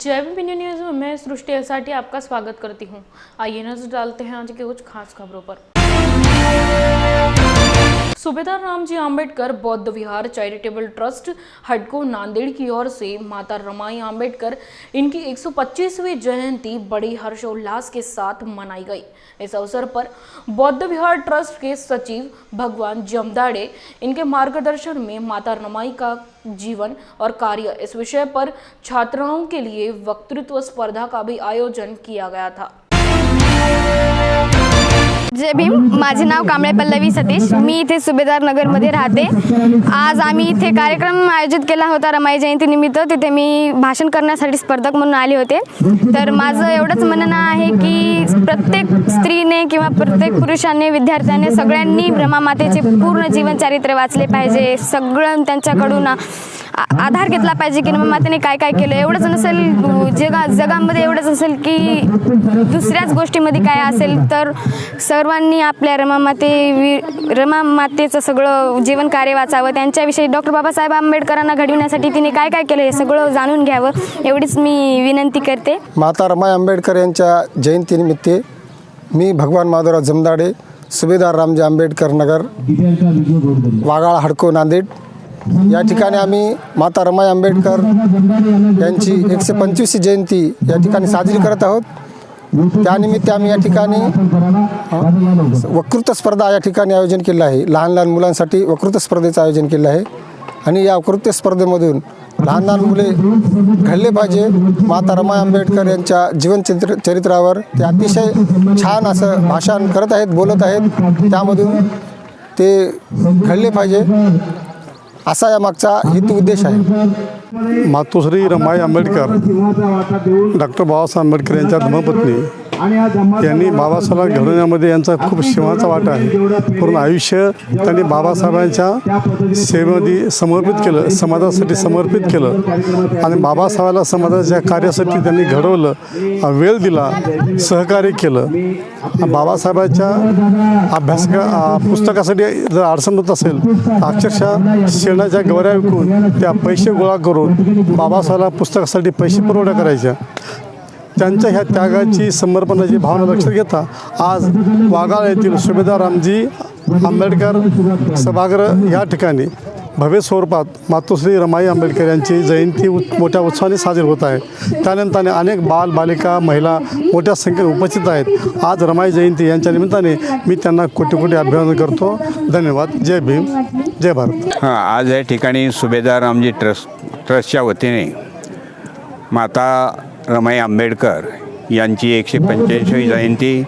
जय Bhim news में मैं सृष्टि SRT आपका स्वागत करती हूं। आइए नजर डालते हैं आज के कुछ खास खबरों पर। सूबेदार रामजी आंबेडकर बौद्ध विहार चैरिटेबल ट्रस्ट हडको नांदेड़ की ओर से माता रमाई आंबेडकर इनकी 125वीं जयंती बड़ी हर्षोल्लास के साथ मनाई गई। इस अवसर पर बौद्ध विहार ट्रस्ट के सचिव भगवान जमदाड़े इनके मार्गदर्शन में माता रमाई का जीवन और कार्य इस विषय पर छात्राओं के लिए वक्तृत्व स्पर्धा का भी आयोजन किया गया था। जय भीम, माझे नाव कांबळे पल्लवी सतीश, मी इथे सुभेदार नगरमध्ये राहते। आज आम्ही इथे कार्यक्रम आयोजित केला होता रमाई जयंती निमित्त। तिथे मी भाषण करण्यासाठी स्पर्धक म्हणून आले होते। तर माझं एवढंच म्हणणं आहे की प्रत्येक स्त्रीने किंवा प्रत्येक पुरुषाने विद्यार्थ्याने सगळ्यांनी ब्रह्मामातेचे पूर्ण जीवनचरित्र वाचले पाहिजे। सगळं त्यांच्याकडून आधार घेतला पाहिजे की मातेने काय काय केलं। एवढंच नसेल जगामध्ये एवढंच असेल की दुसऱ्याच गोष्टीमध्ये काय असेल तर सर्वांनी आपल्या रमामातेचं सगळं जीवन कार्य वाचावं। त्यांच्याविषयी डॉक्टर बाबासाहेब आंबेडकरांना घडविण्यासाठी तिने काय काय केलं हे सगळं जाणून घ्यावं एवढीच मी विनंती करते। माता रमाई आंबेडकर यांच्या जयंतीनिमित्त मी भगवान माधवराव जमदाडे, सुभेदार रामजी आंबेडकर नगर, वाघाळा हडको नांदेड या ठिकाणी आम्ही माता रमाई आंबेडकर यांची 125वी जयंती या ठिकाणी साजरी करत आहोत। त्यानिमित्त आम्ही या ठिकाणी वक्तृत्व स्पर्धा या ठिकाणी आयोजन केलं आहे। लहान लहान मुलांसाठी वक्तृत्व स्पर्धेचं आयोजन केलं आहे आणि या वक्तृत्व स्पर्धेमधून लहान लहान मुले घडले पाहिजे। माता रमाई आंबेडकर यांच्या जीवनचरित्रावर ते अतिशय छान असं भाषण करत आहेत, बोलत आहेत, त्यामधून ते घडले पाहिजे असा या मागचा हेतू उद्देश आहे। मातोश्री रमाई आंबेडकर डॉक्टर बाबासाहेब आंबेडकर यांच्या धर्मपत्नी यांनी बाबासाहेब घडवण्यामध्ये यांचा खूप सिंहाचा वाटा आहे। पूर्ण आयुष्य त्यांनी बाबासाहेबांच्या सेवेमध्ये समर्पित केलं, समाजासाठी समर्पित केलं आणि बाबासाहेबाला समाजाच्या कार्यासाठी त्यांनी घडवलं, वेळ दिला, सहकार्य केलं। बाबासाहेबांच्या पुस्तकासाठी जर अडचण होत असेल तर अक्षरशः शेणाच्या गवऱ्या विकून त्या पैसे गोळा करून बाबासाहेबाला पुस्तकासाठी पैसे पुरवठा करायच्या। त्यांच्या ह्या त्यागाची समर्पणाची भावना लक्षात घेता आज वाघाळा येथील सुभेदार रामजी आंबेडकर सभागृह या ठिकाणी भव्य स्वरूपात मातोश्री रमाई आंबेडकर यांची जयंती मोठ्या उत्साहाने साजरी होत आहे। त्यानिमित्ताने अनेक बालिका महिला मोठ्या संख्येने उपस्थित आहेत। आज रमाई जयंती यांच्या निमित्ताने मी त्यांना कोटी कोटी अभिवादन करतो। धन्यवाद। जय भीम, जय भारत। आज या ठिकाणी सुभेदार रामजी ट्रस्टच्या वतीने माता रमाई आंबेडकर यांची 145वी जयंती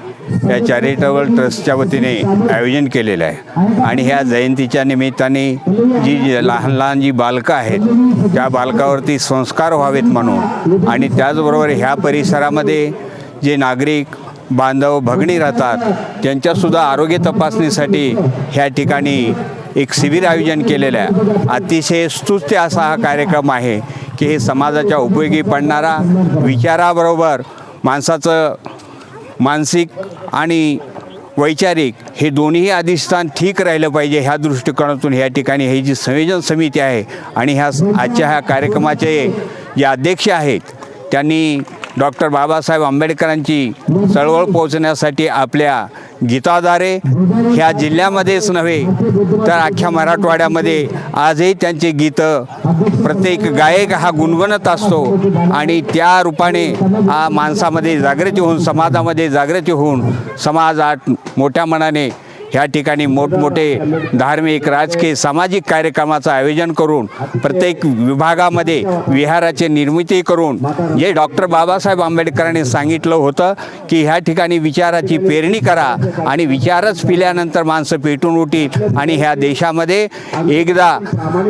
या चॅरिटेबल ट्रस्टच्या वतीने आयोजन केलेलं आहे आणि ह्या जयंतीच्या निमित्ताने जी लहान जी बालकं आहेत त्या बालकावरती संस्कार व्हावेत म्हणून आणि त्याचबरोबर ह्या परिसरामध्ये जे नागरिक बांधव भगिनी राहतात त्यांच्यासुद्धा आरोग्य तपासणीसाठी ह्या ठिकाणी एक शिबिर आयोजन केलेलं आहे। अतिशय स्तुत्य असा हा कार्यक्रम आहे की हे समाजाच्या उपयोगी पडणारा, विचाराबरोबर माणसाचं मानसिक आणि वैचारिक हे दोन्ही अधिष्ठान ठीक राहिलं पाहिजे ह्या दृष्टिकोनातून या ठिकाणी ही जी संयोजन समिती आहे आणि आजच्या ह्या कार्यक्रमाचे जे अध्यक्ष आहेत त्यांनी डॉक्टर बाबासाहेब आंबेडकरांची चळवळ पोहोचण्यासाठी आपल्या गीताद्वारे ह्या जिल्ह्यामध्येच नव्हे तर अख्ख्या मराठवाड्यामध्ये आजही त्यांचे गीतं प्रत्येक गायक हा गुणगुणत असतो आणि त्या रूपाने माणसामध्ये जागृती होऊन, समाजामध्ये जागृती होऊन समाज आज मोठ्या मनाने ह्या ठिकाणी मोठमोठे धार्मिक, राजकीय, सामाजिक कार्यक्रमाचं आयोजन करून प्रत्येक विभागामध्ये विहाराची निर्मिती करून जे डॉक्टर बाबासाहेब आंबेडकरांनी सांगितलं होतं की ह्या ठिकाणी विचाराची पेरणी करा आणि विचारच पिल्यानंतर माणसं पेटून उठतील आणि ह्या देशामध्ये एकदा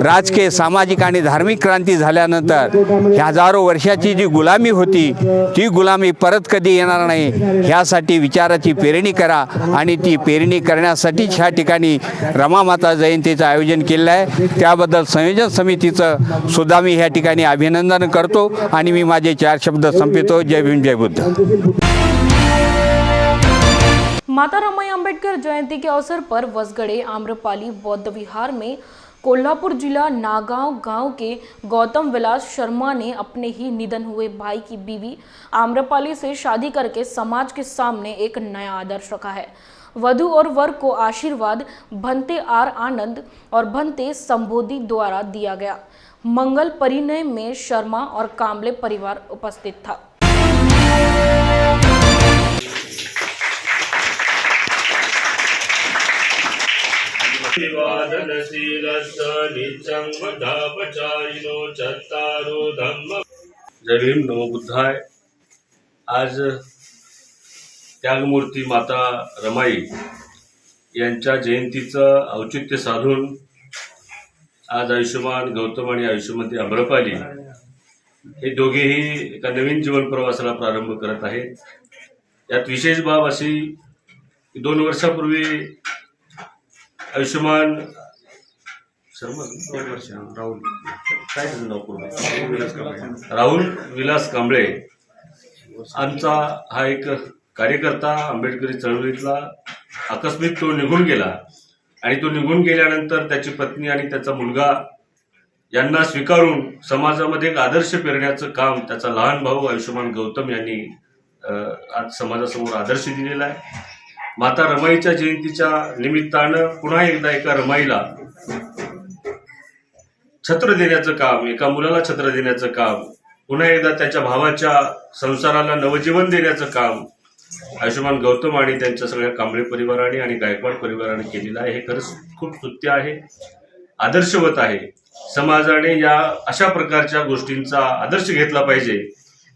राजकीय, सामाजिक आणि धार्मिक क्रांती झाल्यानंतर हजारो वर्षाची जी गुलामी होती ती गुलामी परत कधी येणार नाही ह्यासाठी विचाराची पेरणी करा आणि ती पेरणी करण्यासाठी ह्या ठिकाणी रमामाता जयंतीचं आयोजन केलं आहे। त्याबद्दल संयोजन समितीचं सुद्धा मी ह्या ठिकाणी अभिनंदन करतो आणि मी माझे 4 शब्द संपवितो। जय भीम, जय बुद्ध। माता रमाई आंबेडकर जयंती के अवसर पर वसगड़े आम्रपाली बौद्ध विहार में कोल्हापुर जिला नागांव गांव के गौतम विलास शर्मा ने अपने ही निधन हुए भाई की बीवी आम्रपाली से शादी करके समाज के सामने एक नया आदर्श रखा है। वधू और वर को आशीर्वाद भंते आर आनंद और भंते संबोधि द्वारा दिया गया। मंगल परिणय में शर्मा और कांबले परिवार उपस्थित था। जय भीम, नमो बुद्धाय। आज त्यागमूर्ती माता रमाई यांच्या जयंतीचं औचित्य साधून आज आयुष्यमान गौतम आणि आयुष्यमती आम्रपाली हे दोघेही एका नवीन जीवन प्रवासाला प्रारंभ करत आहेत। यात विशेष बाब अशी 2 वर्षापूर्वी आयुष्यमान शर्मा राहुल विलास कांबळे आमचा हा एक कार्यकर्ता आंबेडकरी चळवळीतला आकस्मिक तो निघून गेला आणि तो निघून गेल्यानंतर त्याची पत्नी आणि त्याचा मुलगा यांना स्वीकारून समाजामध्ये एक आदर्श पेरण्याचं काम त्याचा लहान भाऊ आयुष्यमान गौतम यांनी आज समाजासमोर आदर्श दिलेला आहे। माता रमाईच्या जयंतीच्या निमित्तानं पुन्हा एकदा एका रमाईला छत्र देण्याचं काम, एका मुलाला छत्र देण्याचं काम, पुन्हा एकदा त्याच्या भावाच्या संसाराला नवजीवन देण्याचं काम आयुष्यमान गौतम आणि त्यांच्या सगळ्या कांबळे परिवाराने आणि गायकवाड परिवाराने केलेलं आहे। हे खरंच खूप स्तुत्य आहे, आदर्शवत आहे। समाजाने या अशा प्रकारच्या गोष्टींचा आदर्श घेतला पाहिजे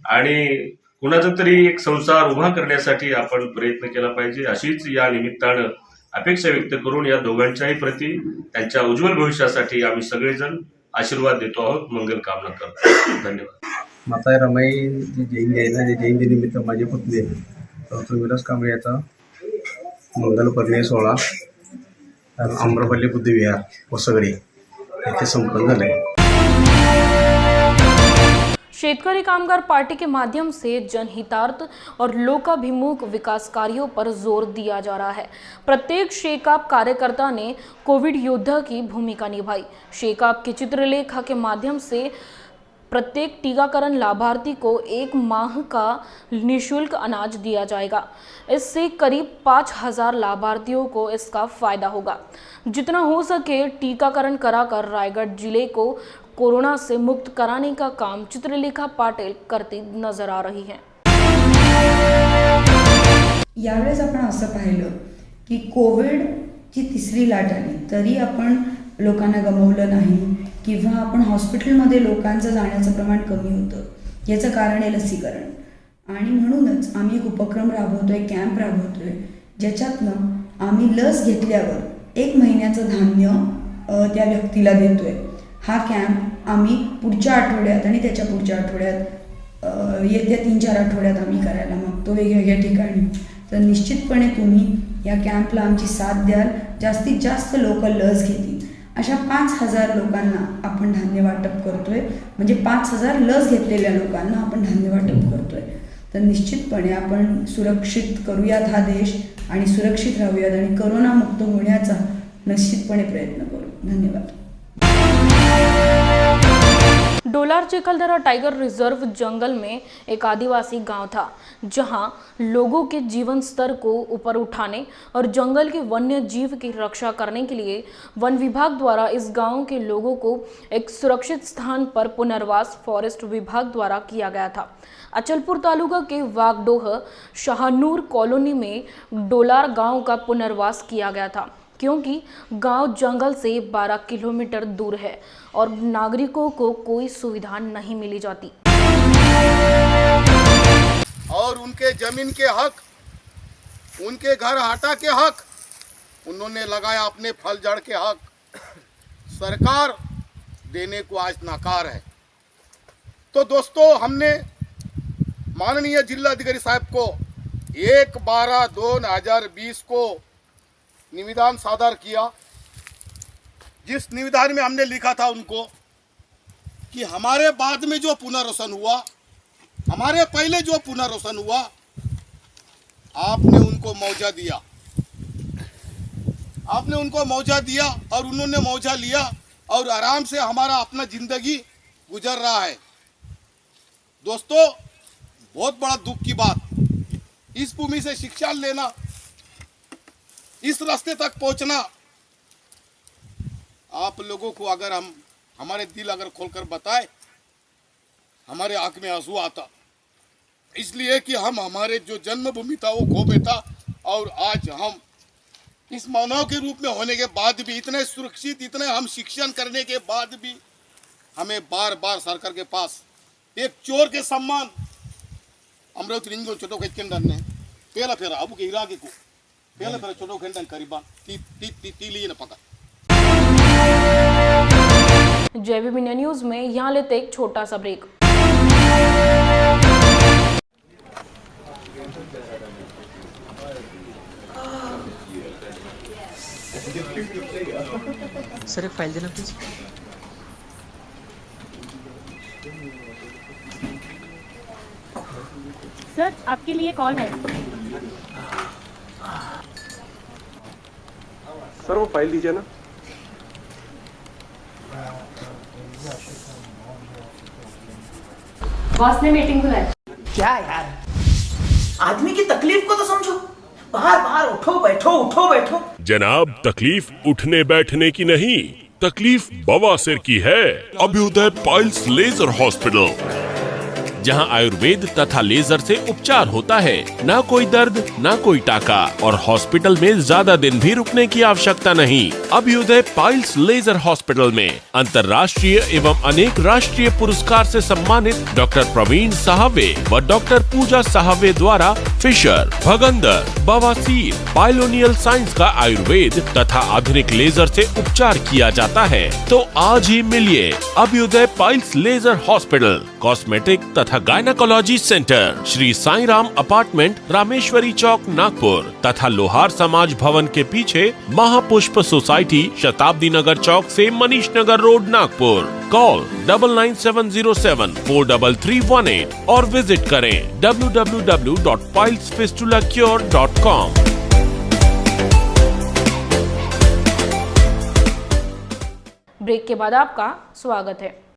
आणि कुणाचा तरी एक संसार उभा करण्यासाठी आपण प्रयत्न केला पाहिजे, अशीच या निमित्तानं अपेक्षा व्यक्त करून या दोघांच्याही प्रती त्यांच्या उज्ज्वल भविष्यासाठी आम्ही सगळेजण आशीर्वाद देतो आहोत, मंगल कामना करतो। धन्यवाद। माता रमाई जयंती आहे ना, त्या जयंतीनिमित्त माझे पुतणे गौतम विलास कांबळे याचा मंगल परिणय सोहळा आम्रपाली बुद्धविहार वसगडे येथे संपन्न झाले। शेतकरी कामगार पार्टी के माध्यम से जनहितार्थ और लोकाभिमुख विकास कार्यों पर जोर दिया जा रहा है। प्रत्येक शेकाप कार्यकर्ता ने कोविड योद्धा की भूमिका निभाई। शेकाप की चित्रलेखा के माध्यम से प्रत्येक टीकाकरण लाभार्थी को 1 माह का निःशुल्क अनाज दिया जाएगा। इससे करीब 5000 लाभार्थियों को इसका फायदा होगा। जितना हो सके टीकाकरण कराकर रायगढ़ जिले को कोरोना से मुक्त कराने का काम चित्रलेखा पाटिल करती नजर आ रही हैं। यावेळेस आपण असं पाहिलं की कोविडची 3री लाट आली तरी आपण लोकांना गमावलं नाही किंवा आपण हॉस्पिटलमध्ये लोकांचं जाण्याचं प्रमाण कमी होतं। याचं कारण आहे लसीकरण आणि म्हणूनच आम्ही एक उपक्रम राबवतोय, कॅम्प राबवतोय, ज्याच्यातनं आम्ही लस घेतल्यावर 1 महिन्याचं धान्य त्या व्यक्तीला देतोय। हा कॅम्प आम्ही पुढच्या आठवड्यात आणि त्याच्या पुढच्या आठवड्यात येत्या 3-4 आठवड्यात आम्ही करायला मागतो वेगवेगळ्या ठिकाणी। तर निश्चितपणे तुम्ही या कॅम्पला आमची साथ द्याल, जास्तीत जास्त लोक लस घेतील। अशा 5000 लोकांना आपण धान्य वाटप करतोय, म्हणजे 5000 लस घेतलेल्या लोकांना आपण धान्य वाटप करतोय। तर निश्चितपणे आपण सुरक्षित करूयात हा देश आणि सुरक्षित राहूयात आणि करोनामुक्त होण्याचा निश्चितपणे प्रयत्न करू। धन्यवाद। डोलार चिखलदरा टाइगर रिजर्व जंगल में एक आदिवासी गांव था, जहां लोगों के जीवन स्तर को ऊपर उठाने और जंगल के वन्य जीव की रक्षा करने के लिए वन विभाग द्वारा इस गांव के लोगों को एक सुरक्षित स्थान पर पुनर्वास फॉरेस्ट विभाग द्वारा किया गया था। अचलपुर तालुका के वागडोह शाहनूर कॉलोनी में डोलार गांव का पुनर्वास किया गया था, क्योंकि गांव जंगल से 12 किलोमीटर दूर है और नागरिकों को कोई सुविधा नहीं मिली जाती। और उनके जमीन के हक, उनके घर हाटा के हक उन्होंने लगाया, अपने फल जड़ के हक सरकार देने को आज नाकार है। तो दोस्तों, हमने माननीय जिलाधिकारी साहब को 1/12/2020 को निवेदन सादर किया, जिस निवेदन में हमने लिखा था उनको कि हमारे बाद में जो पुनर्वसन हुआ, हमारे पहले जो पुनर्वसन हुआ, आपने उनको मुआवजा दिया, आपने उनको मुआवजा दिया और उन्होंने मुआवजा लिया और आराम से हमारा अपना जिंदगी गुजर रहा है। दोस्तों, बहुत बड़ा दुख की बात, इस भूमि से शिक्षा लेना, इस रास्ते तक पहुंचना, आप लोगों को अगर हम हमारे दिल अगर खोलकर बताए, हमारे आंख में आंसू आता, इसलिए कि हम हमारे जो जन्मभूमि था वो खो बैठा, और आज हम इस मानव के रूप में होने के बाद भी, इतने सुरक्षित, इतने हम शिक्षण करने के बाद भी हमें बार बार सरकार के पास एक चोर के सम्मान अमरावती रिंगो छोटो खेंडन ने पहला फेरा अब के इराके को पहला फेरा छोटो खेंडन करीबन ती न पका। JVB इंडिया न्यूज में यहाँ लेते एक छोटा सा ब्रेक। सर एक फाइल देना प्लीज। सर आपके लिए कॉल है। सर वो फाइल दीजिए ना। बॉस ने मीटिंग बुलाई। क्या यार, आदमी की तकलीफ को तो समझो। बाहर बाहर उठो बैठो उठो बैठो। जनाब, तकलीफ उठने बैठने की नहीं, तकलीफ बवासीर की है। अभ्युदय पाइल्स लेजर हॉस्पिटल, जहां आयुर्वेद तथा लेजर से उपचार होता है। ना कोई दर्द, ना कोई टाका, और हॉस्पिटल में ज्यादा दिन भी रुकने की आवश्यकता नहीं। अभ्युदय पाइल्स लेजर हॉस्पिटल में अंतर्राष्ट्रीय एवं अनेक राष्ट्रीय पुरस्कार से सम्मानित डॉक्टर प्रवीण साहवे व डॉक्टर पूजा साहवे द्वारा फिशर, भगंदर, बवासीर, पाइलोनियल साइंस का आयुर्वेद तथा आधुनिक लेजर से उपचार किया जाता है। तो आज ही मिलिए Abhyudaya piles laser hospital, cosmetic तथा gynaecology centre, Shri Sai Ram apartment, Rameshwari Chowk, Nagpur तथा लोहार समाज भवन के पीछे महापुष्प सोसाइटी, शताब्दी नगर चौक से मनीष नगर रोड, नागपुर। कॉल 9970743318 और विजिट करें www.pilesfistulacure.com। ब्रेक के बाद आपका स्वागत है।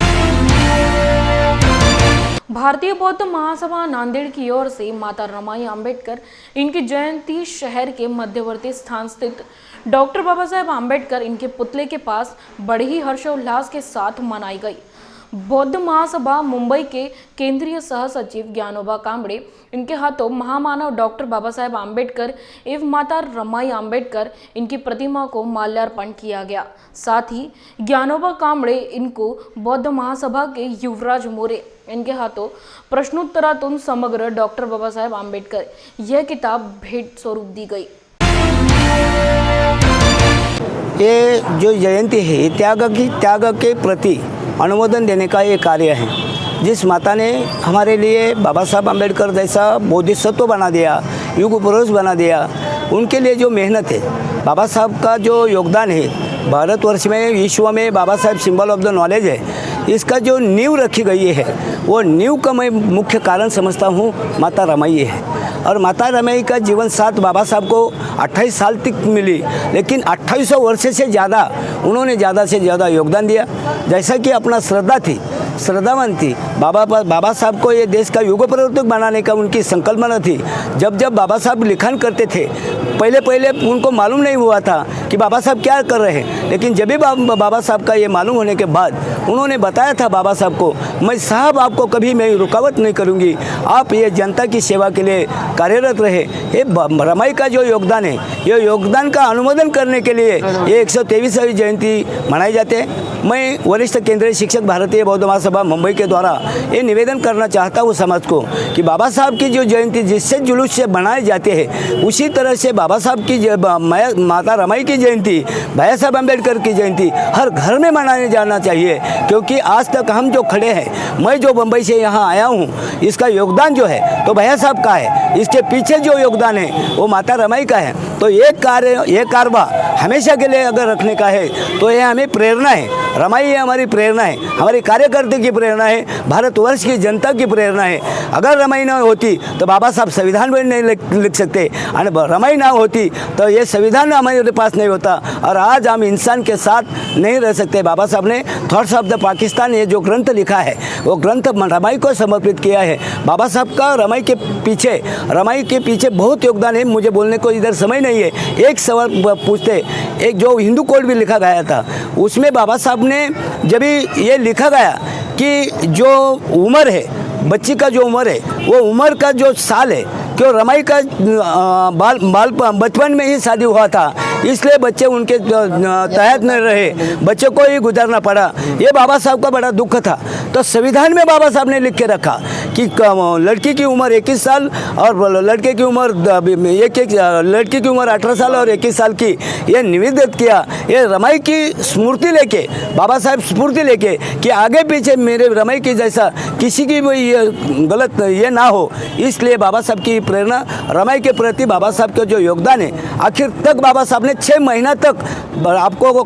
भारतीय बौद्ध महासभा नांदेड़ की ओर से माता रमाई अंबेडकर इनकी जयंती शहर के मध्यवर्ती स्थान स्थित डॉक्टर बाबा साहेब अंबेडकर इनके पुतले के पास बड़े ही हर्षोल्लास के साथ मनाई गई। बौद्ध महासभा मुंबई के केंद्रीय सह सचिव ज्ञानोबा कांबड़े इनके हाथों महामानव डॉक्टर बाबा साहेब आम्बेडकर एवं माता रमाई आम्बेडकर इनकी प्रतिमा को माल्यार्पण किया गया। साथ ही ज्ञानोबा कांबड़े इनको बौद्ध महासभा के युवराज मोरे इनके हाथों प्रश्नोत्तरातून समग्र डॉक्टर बाबा साहेब आम्बेडकर यह किताब भेंट स्वरूप दी गई। ये जो जयंती है त्याग के प्रति अनुमोदन देने का ये कार्य है। जिस माता ने हमारे लिए बाबा साहब आम्बेडकर जैसा बोधिसत्व बना दिया, युग पुरुष बना दिया, उनके लिए जो मेहनत है, बाबा साहब का जो योगदान है भारतवर्ष में, विश्व में बाबा साहब सिंबल ऑफ द नॉलेज है, इसका जो नींव रखी गई है वो नींव का मैं मुख्य कारण समझता हूँ माता रमाई है। और माता रमाई का जीवन साथ बाबा साहब को 28 साल तक मिली, लेकिन 2800 वर्ष से ज़्यादा उन्होंने ज़्यादा से ज़्यादा योगदान दिया। जैसा कि अपना श्रद्धावान थी बाबा साहब को ये देश का युग प्रवर्तक बनाने का उनकी संकल्पना थी। जब बाबा साहब लिखन करते थे, पहले उनको मालूम नहीं हुआ था कि बाबा साहब क्या कर रहे हैं, लेकिन जब भी बाबा साहब का ये मालूम होने के बाद उन्होंने बताया था बाबा साहब को, मैं साहब आपको कभी मैं रुकावट नहीं करूंगी, आप ये जनता की सेवा के लिए कार्यरत रहे। ये रमाई का जो योगदान है, ये योगदान का अनुमोदन करने के लिए ये 123वीं जयंती मनाई जाते हैं। मैं वरिष्ठ केंद्रीय शिक्षक भारतीय बौद्ध महासभा मुंबई के द्वारा ये निवेदन करना चाहता हूँ समाज को कि बाबा साहब की जो जयंती जिससे जुलूस से बनाए जाते हैं, उसी तरह से बाबा साहब की माता रमाई की जयंती, भैया साहब अम्बेडकर की जयंती हर घर में मनाने जाना चाहिए। क्योंकि आज तक हम जो खड़े हैं, मैं जो मुंबई से यहाँ आया हूँ, इसका योगदान जो है तो भैया साहब का है, इसके पीछे जो योगदान है वो माता रमाई का है। तो ये कारवा हमेशा के लिए अगर रखने का है तो ये हमें प्रेरणा है। रमाई ये हमारी प्रेरणा है, हमारे कार्यकर्ता की प्रेरणा है, भारतवर्ष की जनता की प्रेरणा है। अगर रमाई ना होती तो बाबा साहब संविधान भी नहीं लिख सकते, और रमाई ना होती तो ये संविधान हमारे पास नहीं होता और आज हम इंसान के साथ नहीं रह सकते। बाबा साहब ने थॉट्स ऑफ द पाकिस्तान ये जो ग्रंथ लिखा है वो ग्रंथ रमाई को समर्पित किया है। बाबा साहब का रमाई के पीछे बहुत योगदान है। मुझे बोलने को इधर समय नहीं है। एक सवाल पूछते, एक जो हिंदू कोड भी लिखा गया था उसमें बाबा साहब ने जब ये लिखा गया कि जो उम्र है बच्ची का, जो उम्र है वो उम्र का जो साल है, क्यों रमाई का बचपन में ही शादी हुआ था इसलिए बच्चे उनके तहत नहीं रहे, बच्चे को ही गुजरना पड़ा। ये बाबा साहब का बड़ा दुख था। तो संविधान में बाबा साहब ने लिख के रखा कि लड़की की उम्र 21 साल और लड़के की उम्र लड़की की उम्र 18 साल और 21 साल की। ये निवेदित किया, ये रमाई की स्मृति लेके, बाबा साहब स्फूर्ति लेके कि आगे पीछे मेरे रमाई की जैसा किसी की भी ये गलत ये ना हो, इसलिए बाबा साहब की प्रेरणा रमाई के प्रति बाबा साहब का जो योगदान है, आखिर तक बाबा साहब ने 6 महीना तक आपको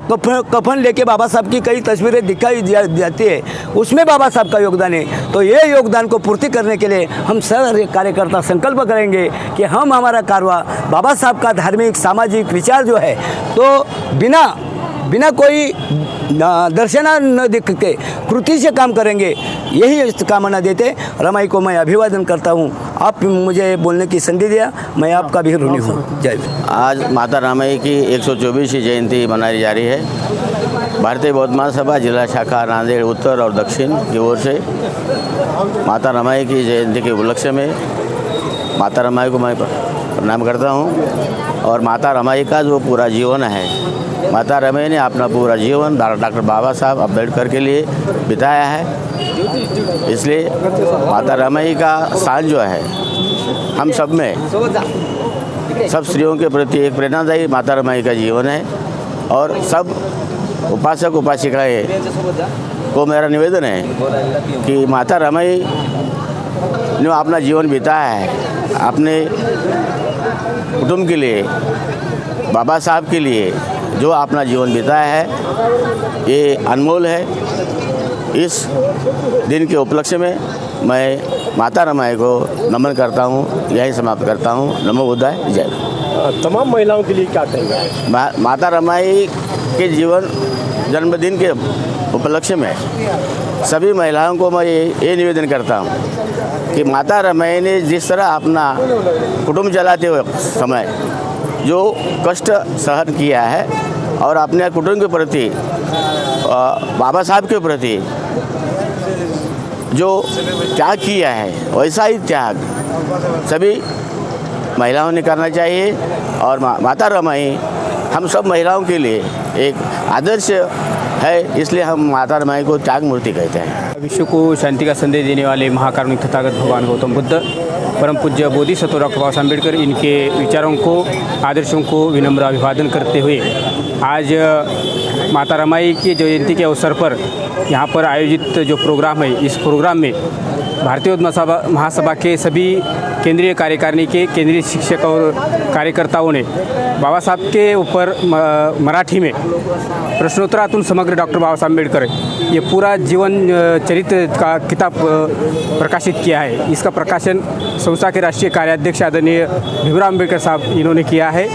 कफन लेके बाबा साहब की कई तस्वीरें दिखाई जाती है, उसमें बाबा साहब का योगदान है। तो ये योगदान को पूर्ति करने के लिए हम सारे कार्यकर्ता संकल्प करेंगे कि हम हमारा कारवा बाबा साहब का धार्मिक सामाजिक विचार जो है तो बिना कोई दर्शना न दिख के कृति से काम करेंगे, यही कामना देते रमाई को मैं अभिवादन करता हूँ। आप मुझे बोलने की संधि दिया, मैं आपका भी ऋणी हूँ। जय हिंद। आज माता रमाई की 124वीं जयंती मनाई जा रही है। भारतीय बौद्ध महासभा जिला शाखा नांदेड़ उत्तर और दक्षिण की ओर से माता रमाई की जयंती के उपलक्ष्य में माता रमाई को मैं प्रणाम करता हूँ। और माता रमाई का जो पूरा जीवन है, माता रमाई ने अपना पूरा जीवन डॉक्टर बाबा साहब अम्बेडकर के लिए बिताया है, इसलिए माता रमाई का स्थान जो है हम सब में, सब स्त्रियों के प्रति एक प्रेरणादायी माता रमाई का जीवन है। और सब उपासक उपासिकाएँ को मेरा निवेदन है कि माता रमाई ने अपना जीवन बिताया है अपने कुटुंब के लिए, बाबा साहब के लिए जो अपना जीवन बिताया है ये अनमोल है। इस दिन के उपलक्ष्य में मैं माता रमाई को नमन करता हूँ, यही समाप्त करता हूँ। नमो बुद्धाय, जय। तमाम महिलाओं के लिए क्या कहेंगे? माता रमाई के जीवन जन्मदिन के उपलक्ष्य में सभी महिलाओं को मैं ये निवेदन करता हूँ कि माता रमाई ने जिस तरह अपना कुटुंब चलाते हुए समय जो कष्ट सहन किया है और अपने कुटुंब के प्रति, बाबा साहब के प्रति जो त्याग किया है, वैसा ही त्याग सभी महिलाओं ने करना चाहिए। और माता रमाई हम सब महिलाओं के लिए एक आदर्श है, इसलिए हम माता रमाई को त्याग मूर्ति कहते हैं। विश्व को शांति का संदेश देने वाले महाकारुणिक तथागत भगवान गौतम बुद्ध, परम पूज्य बोधिसत्व डॉक्टर बाबा साहब अम्बेडकर, इनके विचारों को, आदर्शों को विनम्र अभिवादन करते हुए आज माता रमाई की जयंती के अवसर पर यहाँ पर आयोजित जो प्रोग्राम है, इस प्रोग्राम में भारतीय बौद्ध महासभा के सभी केंद्रीय कार्यकारिणी के केंद्रीय शिक्षक और कार्यकर्ताओं ने बाबा साहब के ऊपर मराठी में प्रश्नोत्तरातून समग्र डॉक्टर बाबा साहब अम्बेडकर ये पूरा जीवन चरित्र का किताब प्रकाशित किया है। इसका प्रकाशन संस्था के राष्ट्रीय कार्याध्यक्ष आदरणीय भीमराव अम्बेडकर साहब इन्होंने किया है।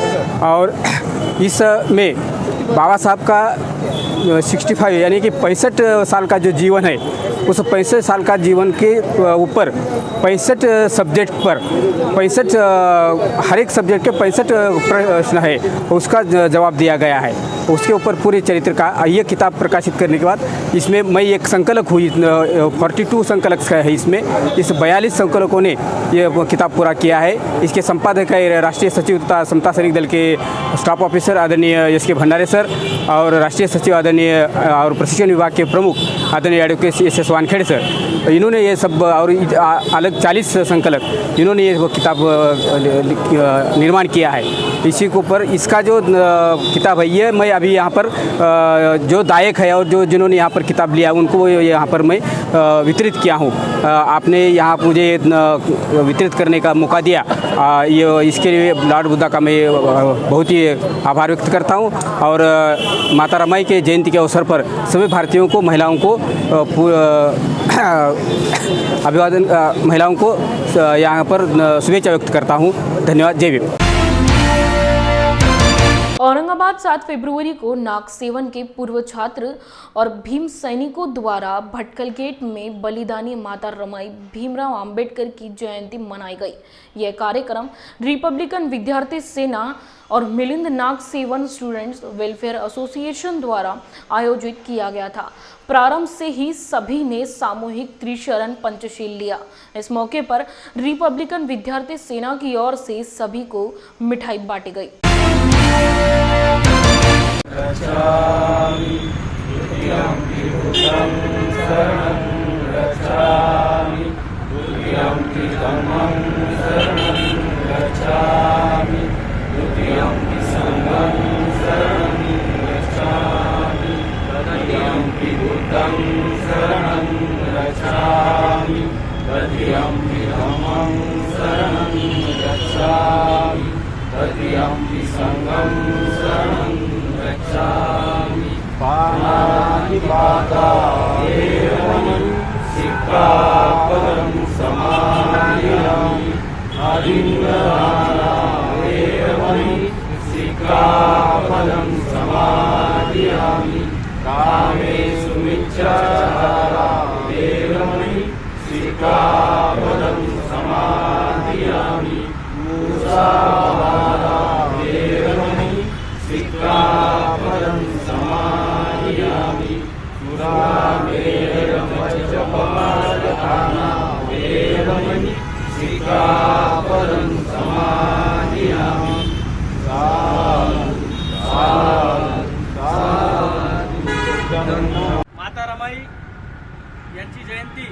और इस में बाबा साहब का 65 यानी कि 65 साल का जो जीवन है, उस 65 साल का जीवन के ऊपर 65 सब्जेक्ट पर 65 हर एक सब्जेक्ट के 65 प्रश्न है, उसका जवाब दिया गया है। उसके ऊपर पूरे चरित्र का ये किताब प्रकाशित करने के बाद इसमें मैं एक संकलक हुई, 42 संकलक है इसमें, इस 42 संकलकों ने ये किताब पूरा किया है। इसके संपादक है राष्ट्रीय सचिव तथा समता सैनिक दल के स्टाफ ऑफिसर आदरणीय एस के भंडारे सर, और राष्ट्रीय सचिव आदरणीय और प्रशिक्षण विभाग के प्रमुख आदरणीय एडवोकेट एस वानखेड़े सर। इन्होंने ये सब और अलग 40 संकलक इन्होंने ये किताब निर्माण किया है। इसी के ऊपर इसका जो किताब है ये मैं अभी यहाँ पर जो दायक है और जो जिन्होंने यहाँ पर किताब लिया उनको यहाँ पर मैं वितरित किया हूँ। आपने यहाँ मुझे वितरित करने का मौका दिया, ये इसके लिए लॉर्ड बुद्धा का मैं बहुत ही आभार व्यक्त करता हूँ। और माता रमाई के जयंती के अवसर पर सभी भारतीयों को, महिलाओं को अभिवादन, महिलाओं को यहाँ पर शुभेच्छा व्यक्त करता हूँ। धन्यवाद। जय भीम। औरंगाबाद 7 फरवरी को नाग सेवन के पूर्व छात्र और भीम सैनिकों द्वारा भटकल गेट में बलिदानी माता रमाई भीमराव अंबेडकर की जयंती मनाई गई। यह कार्यक्रम रिपब्लिकन विद्यार्थी सेना और मिलिंद नाग सेवन स्टूडेंट्स वेलफेयर एसोसिएशन द्वारा आयोजित किया गया था। प्रारंभ से ही सभी ने सामूहिक त्रिशरण पंचशील लिया। इस मौके पर रिपब्लिकन विद्यार्थी सेना की ओर से सभी को मिठाई बांटी गई। माता रमाई यांची जयंती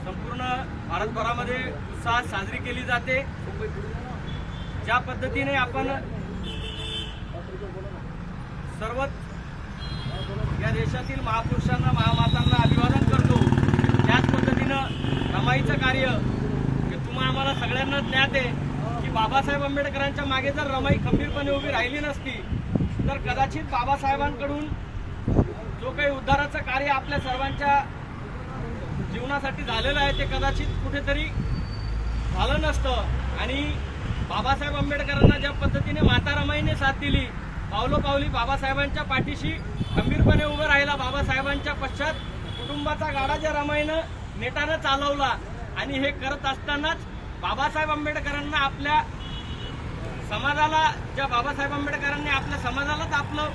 संपूर्ण भारतभरामध्ये उत्साहात साजरी केली जाते। ज्या पद्धतीने आपण सर्वच या देशातील महापुरुषांना महामातांना अभिवादन करतो, त्याच पद्धतीनं रमाईचं कार्य हे तुम्हा आम्हाला सगळ्यांना ज्ञात आहे की बाबासाहेब आंबेडकरांच्या मागे जर रमाई खंबीरपणे उभी राहिली नसती तर कदाचित बाबासाहेबांकडून जो काही उद्धाराचं कार्य आपल्या सर्वांच्या जीवनासाठी झालेलं आहे ते कदाचित कुठेतरी झालं नसतं। आणि बाबासाहेब आंबेडकरांना ज्या पद्धतीने माता रमाईने साथ दिली, पावलोपावली बाबासाहेबांच्या पाठीशी खंबीरपणे उभं राहिला, बाबासाहेबांच्या पश्चात कुटुंबाचा गाडा ज्या रमाईनं नेटानं चालवला आणि हे करत असतानाच बाबासाहेब आंबेडकरांना आपल्या समाजाला, ज्या बाबासाहेब आंबेडकरांनी आपल्या समाजालाच आपलं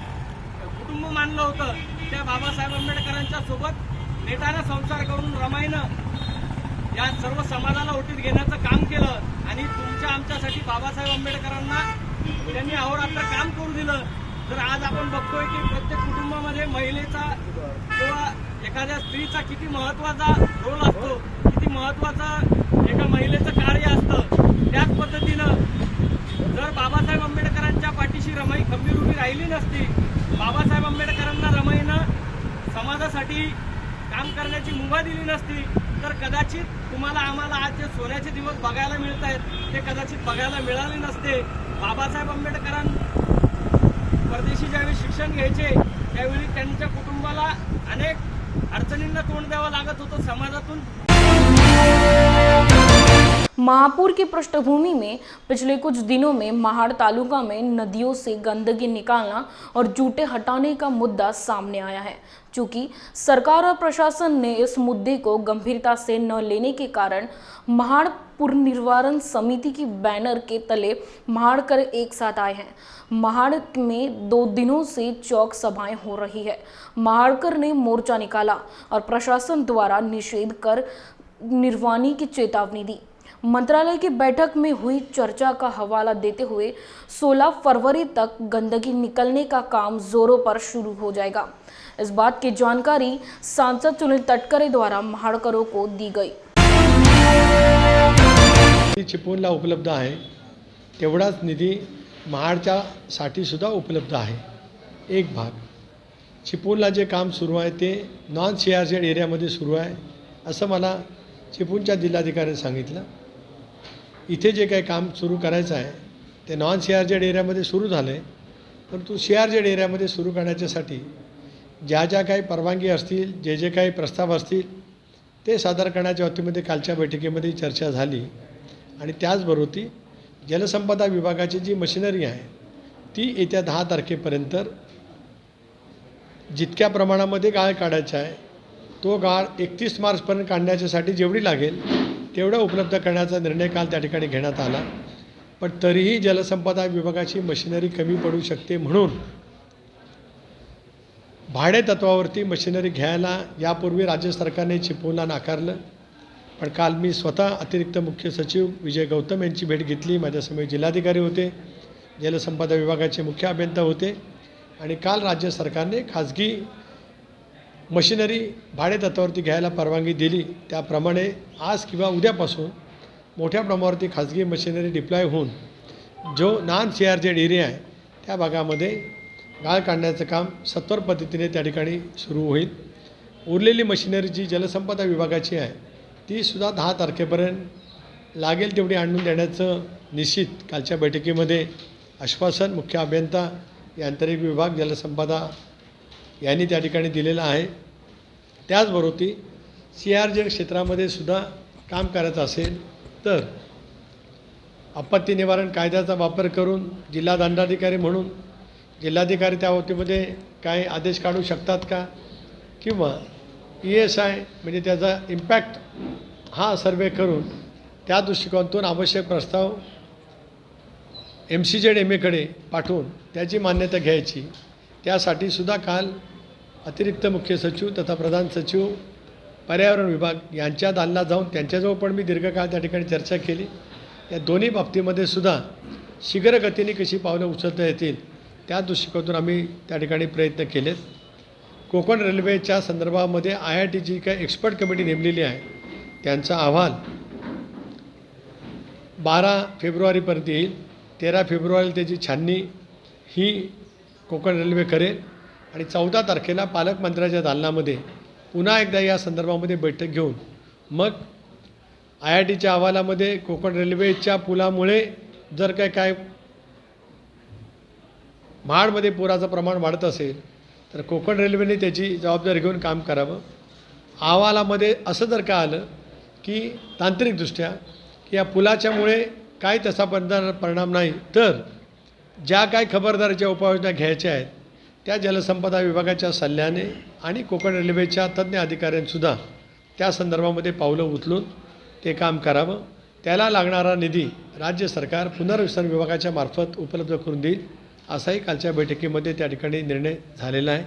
कुटुंब मानलं होतं, त्या बाबासाहेब आंबेडकरांच्या सोबत नेटानं संसार करून रमाईनं या सर्व समाजाला ओटीत घेण्याचं काम केलं आणि तुमच्या आमच्यासाठी बाबासाहेब आंबेडकरांना त्यांनी अहोरात्र काम करू दिलं। तर आज आपण बघतोय की प्रत्येक कुटुंबामध्ये महिलेचा किंवा एखाद्या स्त्रीचा किती महत्त्वाचा रोल असतो, किती महत्त्वाचं एका महिलेचं कार्य असतं। त्याच पद्धतीनं जर बाबासाहेब आंबेडकरांच्या पाठीशी रमाई खंबीर उभी राहिली नसती, बाबासाहेब आंबेडकरांना रमाईनं समाजासाठी काम करण्याची मुभा दिली नसती तर कदाचित तुम्हाला आम्हाला आज जे सोन्याचे दिवस बघायला मिळत आहेत ते कदाचित बघायला मिळाले नसते। बाबासाहेब आंबेडकरांना परदेशी ज्यावेळी शिक्षण घ्यायचे त्यावेळी त्यांच्या कुटुंबाला अनेक अडचणींना तोंड द्यावं लागत होतं समाजातून। महापुर की पृष्ठभूमि में पिछले कुछ दिनों में महाड़ तालुका में नदियों से गंदगी निकालना और जूटे हटाने का मुद्दा सामने आया है। चूँकि सरकार और प्रशासन ने इस मुद्दे को गंभीरता से न लेने के कारण महाड़ पुनर्निर्माण समिति की बैनर के तले महाड़कर एक साथ आए हैं। महाड़ में 2 दिनों से चौक सभाएं हो रही है। महाड़कर ने मोर्चा निकाला और प्रशासन द्वारा निषेध कर निर्वाणी की चेतावनी दी। मंत्रालय की बैठक में हुई चर्चा का हवाला देते हुए 16 फरवरी तक गंदगी निकलने का काम जोरों पर शुरू हो जाएगा। इस बात की जानकारी सांसद सुनील तटकरे द्वारा महाड़करों को दी गई। चिपळूणला उपलब्ध आहे तेवढाच निधी महाडच्या साठी सुद्धा उपलब्ध आहे। एक भाग चिपळूणला जे काम सुरू आहे ते नॉन CRZ एरियामध्ये सुरू आहे असं मला चिपळूणच्या जिल्हाधिकाऱ्यांनी सांगितलं। इथे जे काही काम सुरू करायचं आहे ते नॉन CRZ एरियामध्ये सुरू झालं आहे, परंतु CRZ एरियामध्ये सुरू करण्याच्यासाठी ज्या ज्या काही परवानगी असतील, जे जे काही प्रस्ताव असतील ते सादर करण्याच्या बाबतीमध्ये कालच्या बैठकीमध्ये चर्चा झाली। आणि त्याचबरोबर जलसंपदा विभागाची जी मशिनरी आहे ती येत्या 10 तारखेपर्यंत जितक्या प्रमाणामध्ये गाळ काढायचा आहे तो गाळ 31 मार्चपर्यंत काढण्याच्यासाठी जेवढी लागेल तेवढं उपलब्ध करण्याचा निर्णय काल त्या ठिकाणी घेण्यात आला. पण तरीही जलसंपदा विभागाची मशिनरी कमी पडू शकते म्हणून भाडे तत्वावरती मशिनरी घ्यायला यापूर्वी राज्य सरकारने चिपळूणला नाकारलं. पण काल मी स्वतः अतिरिक्त मुख्य सचिव विजय गौतम यांची भेट घेतली. माझ्यासमोर जिल्हाधिकारी होते, जलसंपदा विभागाचे मुख्य अभियंता होते आणि काल राज्य सरकारने खाजगी मशिनरी भाडे तत्वावरती घ्यायला परवानगी दिली. त्याप्रमाणे आज किंवा उद्यापासून मोठ्या प्रमाणावरती खाजगी मशिनरी डिप्लॉय होऊन जो नॉन CRZ एरिया आहे त्या भागामध्ये गाळ काढण्याचं काम सत्वर पद्धतीने त्या ठिकाणी सुरू होईल. उरलेली मशिनरी जी जलसंपदा विभागाची आहे तीसुद्धा 10 तारखेपर्यंत लागेल तेवढी आणून देण्याचं निश्चित कालच्या बैठकीमध्ये आश्वासन मुख्य अभियंता यांत्रिक विभाग जलसंपदा यांनी त्या ठिकाणी दिलेलं आहे. त्याचबरोबर CRZ क्षेत्रामध्ये सुद्धा काम करायचं असेल तर आपत्ती निवारण कायद्याचा वापर करून जिल्हा दंडाधिकारी म्हणून जिल्हाधिकारी त्या बाबतीमध्ये काय आदेश काढू शकतात का, किंवा ESI म्हणजे त्याचा इम्पॅक्ट हा सर्वे करून त्या दृष्टिकोनातून आवश्यक प्रस्ताव MCZ MAकडे पाठवून त्याची मान्यता घ्यायची. त्यासाठी सुद्धा काल अतिरिक्त मुख्य सचिव तथा प्रधान सचिव पर्यावरण विभाग यांच्या दालनात जाऊन त्यांच्याजवळ पण मी दीर्घकाळ त्या ठिकाणी चर्चा केली. या दोन्ही बाबतीमध्ये सुद्धा शीघ्रगतीने कशी पावलं उचलता येतील त्या दृष्टिकोनातून आम्ही त्या ठिकाणी प्रयत्न केलेत. कोकण रेल्वेच्या संदर्भामध्ये IIT जी काही एक्सपर्ट कमिटी नेमलेली आहे त्यांचा अहवाल 12 फेब्रुवारीपर्यंत येईल. 13 फेब्रुवारीला त्याची छाननी ही कोकण रेल्वे करेल आणि 14 तारखेला पालकमंत्र्याच्या दालनामध्ये पुन्हा एकदा या संदर्भामध्ये बैठक घेऊन मग IITच्या अहवालामध्ये कोकण रेल्वेच्या पुलामुळे जर काय महाडमध्ये पुराचं प्रमाण वाढत असेल तर कोकण रेल्वेने त्याची जबाबदारी घेऊन काम करावं. अहवालामध्ये असं जर का आलं की तांत्रिकदृष्ट्या की या पुलाच्यामुळे काय तसा परिणाम नाही तर ज्या काय खबरदारीच्या उपाययोजना घ्यायच्या आहेत त्या जलसंपदा विभागाच्या सल्ल्याने आणि कोकण रेल्वेच्या तज्ज्ञ अधिकाऱ्यांसुद्धा त्या संदर्भामध्ये पावलं उचलून ते काम करावं. त्याला लागणारा निधी राज्य सरकार पुनर्वसन विभागाच्या मार्फत उपलब्ध करून देईल असाही कालच्या बैठकीमध्ये त्या ठिकाणी निर्णय झालेला आहे.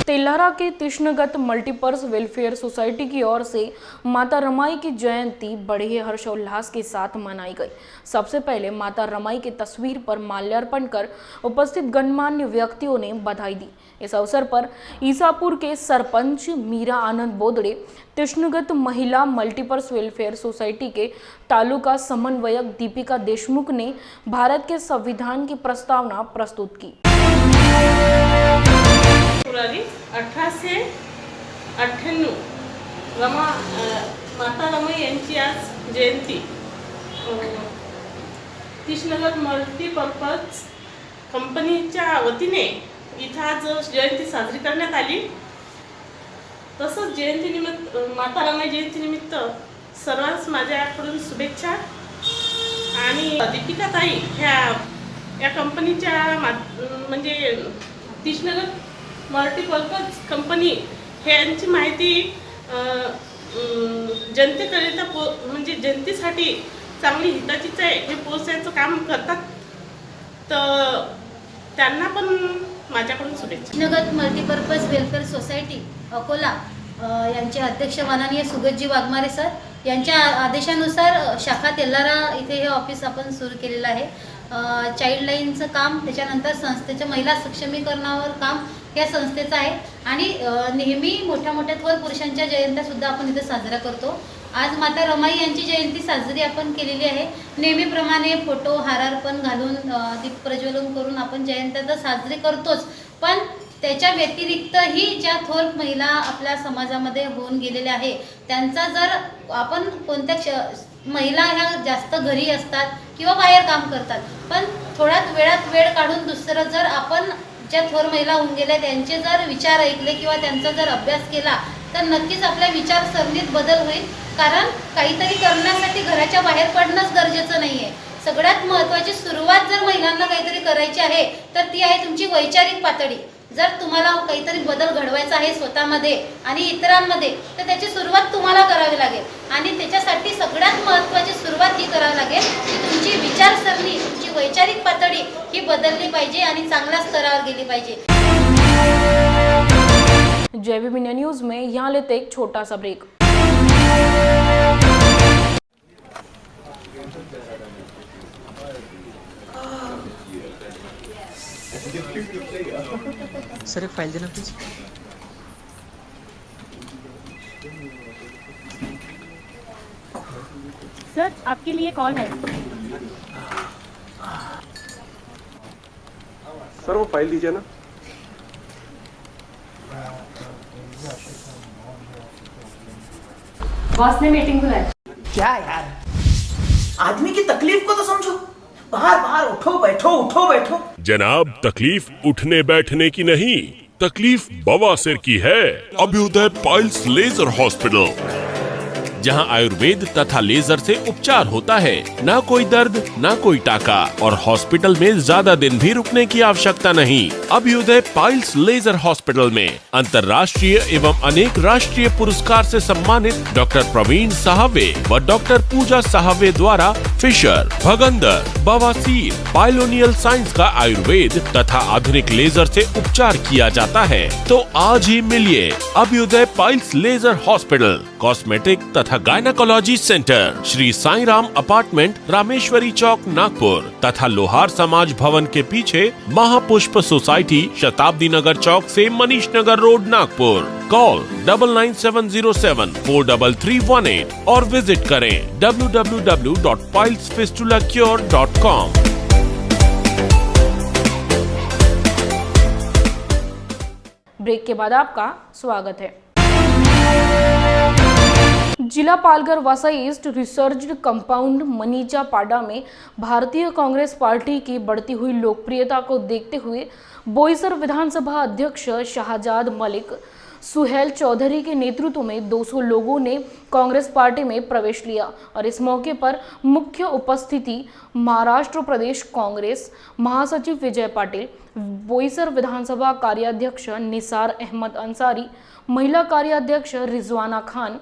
तेल्हारा के कृष्णगत मल्टीपर्स वेलफेयर सोसाइटी की ओर से माता रमाई की जयंती बड़े ही हर्षोल्लास के साथ मनाई गई। सबसे पहले माता रमाई की तस्वीर पर माल्यार्पण कर उपस्थित गणमान्य व्यक्तियों ने बधाई दी। इस अवसर पर ईसापुर के सरपंच मीरा आनंद बोदड़े, कृष्णगत महिला मल्टीपर्स वेलफेयर सोसाइटी के तालुका समन्वयक दीपिका देशमुख ने भारत के संविधान की प्रस्तावना प्रस्तुत की। 1898 माता रमाई यांची आज जयंती कृष्णगत मल्टीपर्पज कंपनीच्या वतीने इथं आज जयंती साजरी करण्यात आली। तसंच जयंतीनिमित्त माता रमाई जयंतीनिमित्त सर्वांस माझ्याकडून शुभेच्छा। आणि दीपिका ताई ह्या कंपनीच्या म्हणजे कृष्णगत मल्टीपर्पज कंपनी ह्यांची माहिती जनतेकरिता म्हणजे जनतेसाठी चांगली हिताचीच आहे हे पोहोचण्याचं काम करतात, तर त्यांना पण माझ्याकडून शुभेच्छा। कृष्णगत मल्टीपर्पज वेलफेअर सोसायटी अकोला यांचे अध्यक्ष माननीय सुगतजी वाघमारे सर यांच्या आदेशानुसार शाखा तेल्हारा इथे हे ऑफिस आपण सुरू केलेलं आहे। चाइल्डलाईनचं काम, त्याच्यानंतर संस्थेच्या महिला सक्षमीकरणावर काम या संस्थेचं आहे आणि नेहमी मोठ्या मोठ्या थोर पुरुषांच्या जयंत्यासुद्धा आपण इथे साजरा करतो। आज माता रमाई यांची जयंती साजरी आपण केलेली आहे। नेहमीप्रमाणे फोटो हारार्पण घालून दीप प्रज्वलन करून आपण जयंती तर साजरी करतोच, पण त्याच्या व्यतिरिक्तही ज्या थोर महिला आपल्या समाजामध्ये होऊन गेलेल्या आहे त्यांचा जर आपण कोणत्या महिला ह्या जास्त घरी असतात किंवा बाहेर काम करतात, पण थोड्याच वेळात वेळ काढून दुसरं जर आपण ज्या थोर महिला होऊन गेल्या त्यांचे जर विचार ऐकले किंवा त्यांचा जर अभ्यास केला तर नक्कीच आपल्या विचारसरणीत बदल होईल। कारण काहीतरी करण्यासाठी घराच्या बाहेर पडणंच गरजेचं नाही आहे, सगळ्यात महत्त्वाची सुरुवात जर महिलांना काहीतरी करायची आहे तर ती आहे तुमची वैचारिक पातळी. जर तुम्हाला काहीतरी बदल घडवायचा आहे स्वतःमध्ये आणि इतरांमध्ये तर त्याची सुरुवात तुम्हाला करावी लागेल आणि त्याच्यासाठी सगळ्यात महत्त्वाची सुरुवात ही करावी लागेल की तुमची विचारसरणी, तुमची वैचारिक पातळी ही बदलली पाहिजे आणि चांगल्या स्तरावर गेली पाहिजे. JVB इंडिया न्यूज में यहाँ लेते एक छोटा सा ब्रेक. सर एक फाइल देना प्लीज. सर आपके लिए कॉल है. सर वो फाइल दीजिए ना. बॉस ने मीटिंग बुलाई. क्या यार, आदमी की तकलीफ को तो समझो. बाहर बाहर उठो बैठो उठो बैठो. जनाब, तकलीफ उठने बैठने की नहीं, तकलीफ बवासीर की है. अभ्युदय पाइल्स लेजर हॉस्पिटल, जहां आयुर्वेद तथा लेजर से उपचार होता है. ना कोई दर्द, ना कोई टाका, और हॉस्पिटल में ज्यादा दिन भी रुकने की आवश्यकता नहीं. अभ्युदय पाइल्स लेजर हॉस्पिटल में अंतर्राष्ट्रीय एवं अनेक राष्ट्रीय पुरस्कार से सम्मानित डॉक्टर प्रवीण साहवे व डॉक्टर पूजा साहवे द्वारा फिशर, भगंदर, बवासीर, पाइलोनियल साइंस का आयुर्वेद तथा आधुनिक लेजर से उपचार किया जाता है. तो आज ही मिलिए Abhyudaya piles laser hospital, cosmetic तथा gynaecology centre, Shri Sai Ram apartment, Rameshwari Chowk, Nagpur तथा लोहार समाज भवन के पीछे महापुष्प सोसाइटी, शताब्दी नगर चौक से मनीष नगर रोड, नागपुर. कॉल 9970743318 और विजिट करें www.pilesfistulacure.com. ब्रेक के बाद आपका स्वागत है. जिला पालघर वासा ईस्ट रिसर्च कंपाउंड मनीचा पाडा में भारतीय कांग्रेस पार्टी की बढ़ती हुई लोकप्रियता को देखते हुए बोईसर विधानसभा अध्यक्ष शाहजाद मलिक सुहेल चौधरी के नेतृत्व में 200 लोगों ने कांग्रेस पार्टी में प्रवेश लिया और इस मौके पर मुख्य उपस्थिति महाराष्ट्र प्रदेश कांग्रेस महासचिव विजय पाटिल, बोईसर विधानसभा कार्याध्यक्ष निसार अहमद अंसारी, महिला कार्याध्यक्ष रिजवाना खान,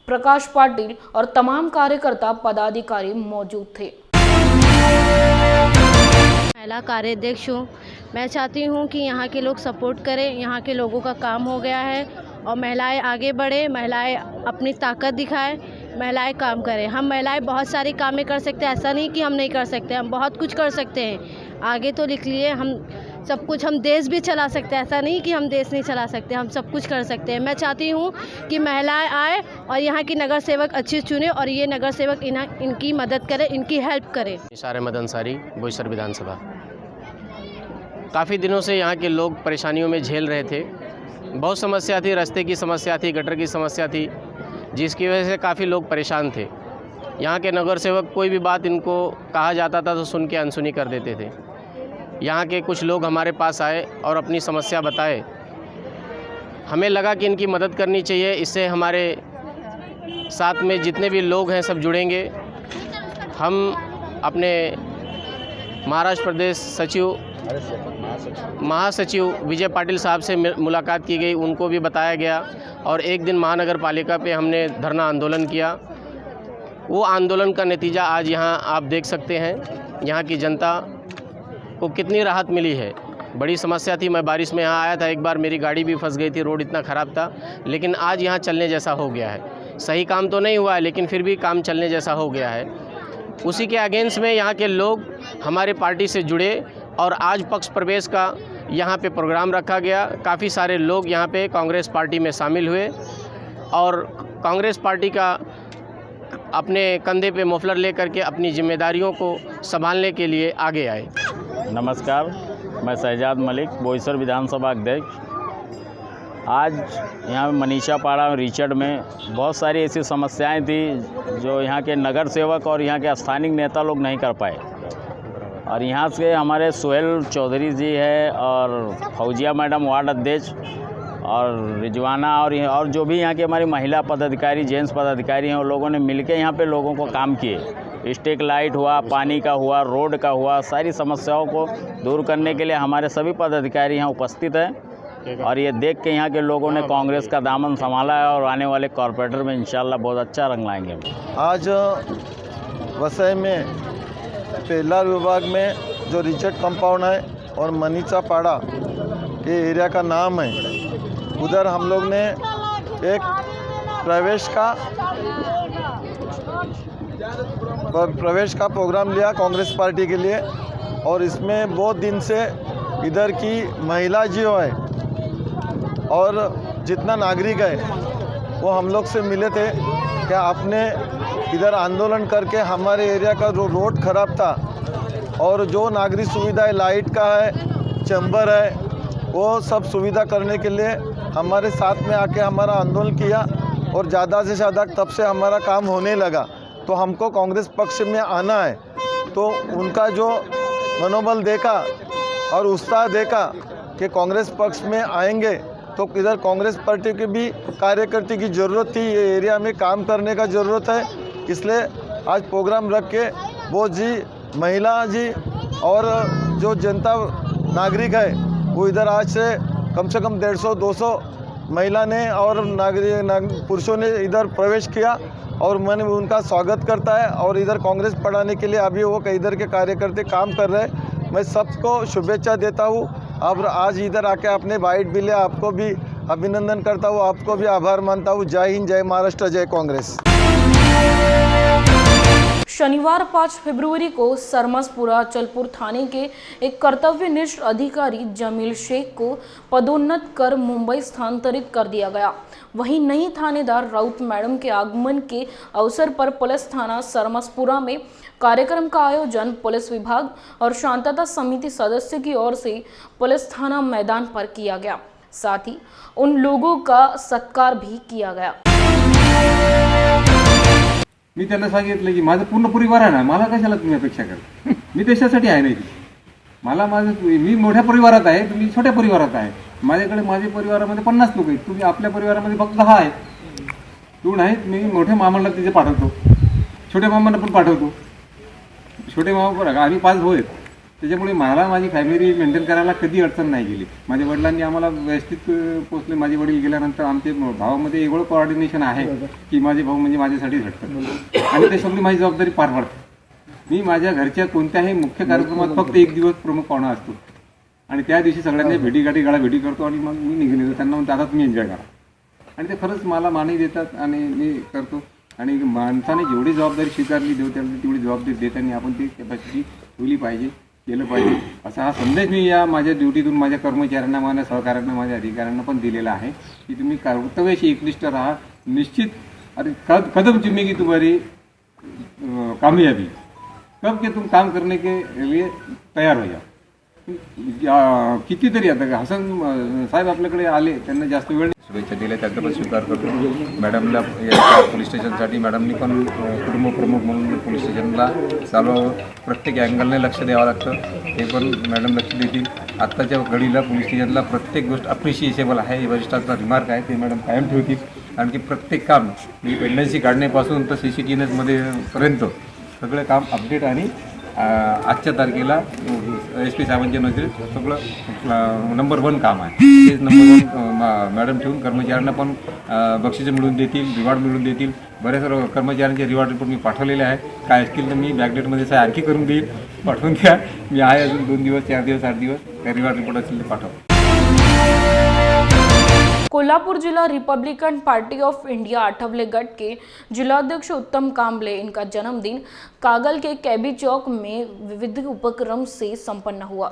प्रकाश पाटिल और तमाम कार्यकर्ता पदाधिकारी मौजूद थे. महिला कार्याध्यक्ष हूँ. मैं चाहती हूँ कि यहाँ के लोग सपोर्ट करें. यहाँ के लोगों का काम हो गया है और महिलाएं आगे बढ़े, महिलाएं अपनी ताकत दिखाएं, महिलाएं काम करें. हम महिलाएं बहुत सारे काम कर सकते हैं, ऐसा नहीं कि हम नहीं कर सकते, हम बहुत कुछ कर सकते हैं. आगे तो लिख लिए हम सब कुछ, हम देश भी चला सकते हैं, ऐसा नहीं कि हम देश नहीं चला सकते, हम सब कुछ कर सकते हैं. मैं चाहती हूँ कि महिलाएं आए और यहाँ की नगर सेवक अच्छी चुने और ये नगर सेवक इनकी मदद करे, इनकी हेल्प करे. निसार अहमद अंसारी, बोईसर विधानसभा. काफ़ी दिनों से यहाँ के लोग परेशानियों में झेल रहे थे. बहुत समस्या थी, रास्ते की समस्या थी, गटर की समस्या थी, जिसकी वजह से काफ़ी लोग परेशान थे. यहाँ के नगर सेवक कोई भी बात इनको कहा जाता था तो सुन के अनसुनी कर देते थे. यहाँ के कुछ लोग हमारे पास आए और अपनी समस्या बताए. हमें लगा कि इनकी मदद करनी चाहिए. इससे हमारे साथ में जितने भी लोग हैं सब जुड़ेंगे. हम अपने महाराष्ट्र प्रदेश महासचिव विजय पाटिल साहब से मुलाकात की गई, उनको भी बताया गया और एक दिन महानगर पालिका पे हमने धरना आंदोलन किया. वो आंदोलन का नतीजा आज यहाँ आप देख सकते हैं. यहाँ की जनता को कितनी राहत मिली है. बड़ी समस्या थी. मैं बारिश में यहाँ आया था, एक बार मेरी गाड़ी भी फंस गई थी, रोड इतना ख़राब था, लेकिन आज यहाँ चलने जैसा हो गया है. सही काम तो नहीं हुआ है लेकिन फिर भी काम चलने जैसा हो गया है. उसी के अगेंस्ट में यहाँ के लोग हमारे पार्टी से जुड़े और आज पक्ष प्रवेश का यहाँ पे प्रोग्राम रखा गया. काफ़ी सारे लोग यहाँ पे कांग्रेस पार्टी में शामिल हुए और कांग्रेस पार्टी का अपने कंधे पे मफलर लेकर के अपनी जिम्मेदारियों को संभालने के लिए आगे आए. नमस्कार, मैं शहजाद मलिक, बोईसर विधानसभा अध्यक्ष. आज यहाँ मनीषा पाड़ा रिचर्ड में बहुत सारी ऐसी समस्याएं थी जो यहाँ के नगर सेवक और यहाँ के स्थानीय नेता लोग नहीं कर पाए. और यहाँ से हमारे सुहेल चौधरी जी है और फौजिया मैडम वार्ड अध्यक्ष और रिजवाना और जो भी यहाँ के हमारी महिला पदाधिकारी, जेंट्स पदाधिकारी हैं, उन लोगों ने मिलकर यहाँ पे लोगों को काम किए। स्ट्रीट लाइट हुआ, पानी का हुआ, रोड का हुआ, सारी समस्याओं को दूर करने के लिए हमारे सभी पदाधिकारी यहाँ उपस्थित हैं और ये देख के यहाँ के लोगों ने कांग्रेस का दामन संभाला है और आने वाले कॉरपोरेटर में इंशाल्लाह बहुत अच्छा रंग लाएंगे। आज वसई में पेल्लार विभाग में जो रिचर्ड कंपाउंड है और मनीचा पाड़ा के एरिया का नाम है, उधर हम लोग ने एक प्रवेश का प्रोग्राम लिया कांग्रेस पार्टी के लिए। और इसमें बहुत दिन से इधर की महिला जो है और जितना नागरिक है वो हम लोग से मिले थे कि आपने इधर आंदोलन करके हमारे एरिया का जो रोड ख़राब था और जो नागरिक सुविधाएं, लाइट का है, चैम्बर है, वो सब सुविधा करने के लिए हमारे साथ में आके हमारा आंदोलन किया और ज़्यादा से ज़्यादा तब से हमारा काम होने लगा। तो हमको कांग्रेस पक्ष में आना है, तो उनका जो मनोबल देखा और उत्साह देखा कि कांग्रेस पक्ष में आएंगे तो इधर कांग्रेस पार्टी के भी कार्यकर्ता की ज़रूरत थी, ये एरिया में काम करने का ज़रूरत है, इसलिए आज प्रोग्राम रख के वो जी महिला जी और जो जनता नागरिक है वो इधर आज से कम 150-200 महिला ने और पुरुषों ने इधर प्रवेश किया और मैंने उनका स्वागत करता है। और इधर कांग्रेस बढ़ाने के लिए अभी वो इधर के कार्यकर्ता काम कर रहे हैं। मैं सबको शुभेच्छा देता हूँ। अब आज इधर आके आपने बाइट भी लिया, आपको भी अभिनंदन करता हूँ, आपको भी आभार मानता हूँ। जय हिंद, जय महाराष्ट्र, जय कांग्रेस। शनिवार 5 फरवरी को सरमसपुरा चलपुर थाने के एक कर्तव्यनिष्ठ अधिकारी जमील शेख को पदोन्नत कर मुंबई स्थानांतरित कर दिया गया। वहीं नई थानेदार राउत मैडम के आगमन के अवसर पर पुलिस थाना सरमसपुरा में कार्यक्रम का आयोजन पुलिस विभाग और शांतता समिति सदस्य की ओर से पुलिस थाना मैदान पर किया गया। साथ ही उन लोगों का सत्कार भी किया गया। मी त्यांना सांगितलं की माझं पूर्ण परिवार आहे ना, मला कशाला तुम्ही अपेक्षा करा, मी देशासाठी आहे नाही, मला मी मोठ्या परिवारात आहे, तुम्ही छोट्या परिवारात आहे, माझ्याकडे माझ्या परिवारामध्ये 50 लोक आहेत, तुम्ही आपल्या परिवारामध्ये फक्त 10 आहे, तू नाही, मी मोठ्या मामाला तिथे पाठवतो, छोट्या मामांना पण पाठवतो, छोटे मामा पण आम्ही 5 भाऊ आहेत, त्याच्यामुळे मला माझी फॅमिली मेंटेन करायला कधी अडचण नाही गेली। माझ्या वडिलांनी आम्हाला व्यवस्थित पोचले, माझे वडील गेल्यानंतर आमचे भावामध्ये एवढं कोऑर्डिनेशन आहे की माझे भाऊ म्हणजे माझ्यासाठी झटतात आणि ते सगळी माझी जबाबदारी पार पाडतात। मी माझ्या घरच्या कोणत्याही मुख्य कार्यक्रमात फक्त एक दिवस प्रमुख पाहुणा असतो आणि त्या दिवशी सगळ्यांनी भेटीगाठी गाळाभेटी करतो आणि मग मी निघून येतो, त्यांना म्हणतो आता तुम्ही एन्जॉय करा आणि ते खरंच मला मानही देतात आणि मी करतो। आणि माणसाने जेवढी जबाबदारी स्वीकारली तेवढी जबाबदारी देताना आपण ती कॅपॅसिटी ठेवली पाहिजे, केलं पाहिजे, असा हा संदेश मी या माझ्या ड्युटीतून माझ्या कर्मचाऱ्यांना, माझ्या सहकाऱ्यांना, माझ्या अधिकाऱ्यांना पण दिलेला आहे की तुम्ही कर्तव्याशी एकनिष्ठ राहा। निश्चित अरे कदम चुमेगी तुम्हारी कामयाबी, कब के तुम काम करने के लिए तयार हो जाओ। कितीतरी आता हसन साहेब आपल्याकडे आले, त्यांना जास्त वेळ शुभेच्छा दिल्या, त्याचा पण स्वीकार करतो। मॅडमला पोलीस स्टेशनसाठी मॅडमनी पण कुटुंब प्रमुख म्हणून पोलीस स्टेशनला चालवावं, प्रत्येक अँगलने लक्ष द्यावं लागतं, हे पण मॅडम लक्ष देतील। आत्ताच्या घडीला पोलीस स्टेशनला प्रत्येक गोष्ट अप्रिशिएबल आहे, वरिष्ठांचा रिमार्क आहे, ते मॅडम कायम ठेवतील। कारण की प्रत्येक काम पेंडन्सी काढण्यापासून तर CCTVमध्ये पर्यंत सगळं काम अपडेट आणि आजच्या तारखेला SP साहेबांच्या नजरेत सगळं नंबर 1 काम आहे। तेच नंबर 1 मॅडम ठेवून कर्मचाऱ्यांना पण बक्षिसं मिळवून देतील, रिवॉर्ड मिळवून देतील। बऱ्याच कर्मचाऱ्यांचे रिवॉर्ड रिपोर्ट मी पाठवलेले आहे, काय असतील तर मी बॅकडेटमध्ये आणखी करून देईल, पाठवून द्या। मी आहे अजून 2 दिवस, 4 दिवस, 8 दिवस, काय रिवॉर्ड रिपोर्ट असेल ते पाठव। कोल्हापुर जिला Republican Party of India Athawale गट के जिलाध्यक्ष उत्तम कांबले, इनका जन्मदिन कागल के कैबी चौक में विविध उपक्रम से संपन्न हुआ।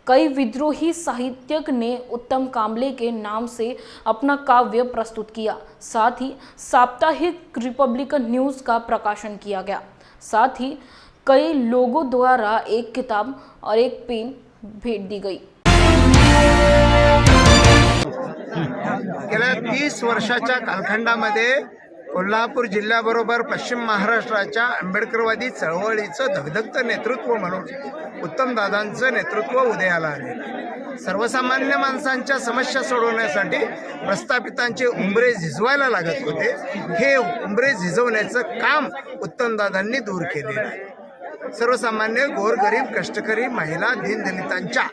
कई विद्रोही साहित्यक ने उत्तम कांबले के नाम से अपना काव्य प्रस्तुत किया। साथ ही साप्ताहिक रिपब्लिकन न्यूज़ का प्रकाशन किया गया। साथ ही कई लोगों द्वारा एक किताब और एक पेन भेंट दी गई। गेल्या 30 वर्षाच्या कालखंडामध्ये कोल्हापूर जिल्ह्याबरोबर पश्चिम महाराष्ट्राच्या आंबेडकरवादी चळवळीचं धगधगतं नेतृत्व म्हणून उत्तमदादांचं नेतृत्व उदयाला आले। सर्वसामान्य माणसांच्या समस्या सोडवण्यासाठी प्रस्थापितांचे उंबरे झिजवायला लागत होते. हे उंबरे झिजवण्याचं काम उत्तमदादांनी दूर केलेलं आहे. सर्वसामान्य गोरगरीब कष्टकरी महिला दीनदलितांच्या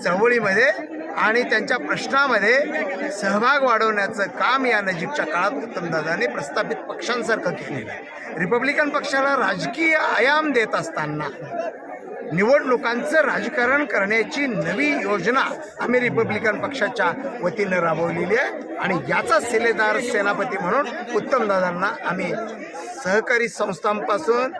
चळवळीमध्ये आणि त्यांच्या प्रश्नामध्ये सहभाग वाढवण्याचं काम या नजीकच्या काळात उत्तमदादांनी प्रस्थापित पक्षांसारखं केलेलं आहे. रिपब्लिकन पक्षाला राजकीय आयाम देत असताना निवडणुकांचं राजकारण करण्याची नवी योजना आम्ही रिपब्लिकन पक्षाच्या वतीनं राबवलेली आहे आणि याचा शिलेदार सेनापती म्हणून उत्तमदादांना आम्ही सहकारी संस्थांपासून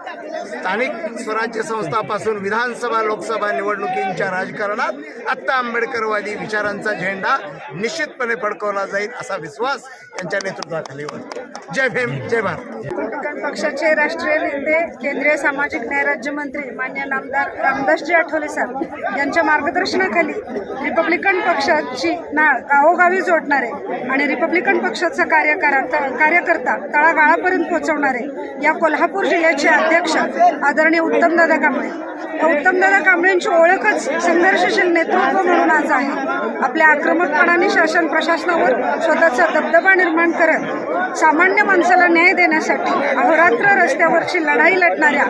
स्थानिक स्वराज्य संस्थापासून विधानसभा लोकसभा निवडणुकींच्या राजकारणात आत्ता आंबेडकरवादी विचारांचा झेंडा निश्चितपणे फडकवला जाईल असा विश्वास यांच्या नेतृत्वाखाली होतो. जय भीम, जय भारत. रिपब्लिकन पक्षाचे राष्ट्रीय नेते केंद्रीय सामाजिक न्याय राज्यमंत्री मान्य नामदार रामदासजी आठवले साहेब यांच्या मार्गदर्शनाखाली रिपब्लिकन पक्षाची नाळ गावोगावी जोडणारे आणि रिपब्लिकन पक्षाचा कार्यकर्ता तळागाळापर्यंत पोहोचवणारे या कोल्हापूर जिल्ह्याचे अध्यक्ष आदरणीय उत्तमदादा कांबळे. उत्तमदादा कांबळेंची ओळखच संघर्षशील नेतृत्व म्हणून आज आहे. आपल्या आक्रमकपणाने शासन प्रशासनावर स्वतःचा दबदबा निर्माण करत सामान्य माणसाला न्याय देण्यासाठी अहोरात्र रस्त्यावरची लढाई लढणाऱ्या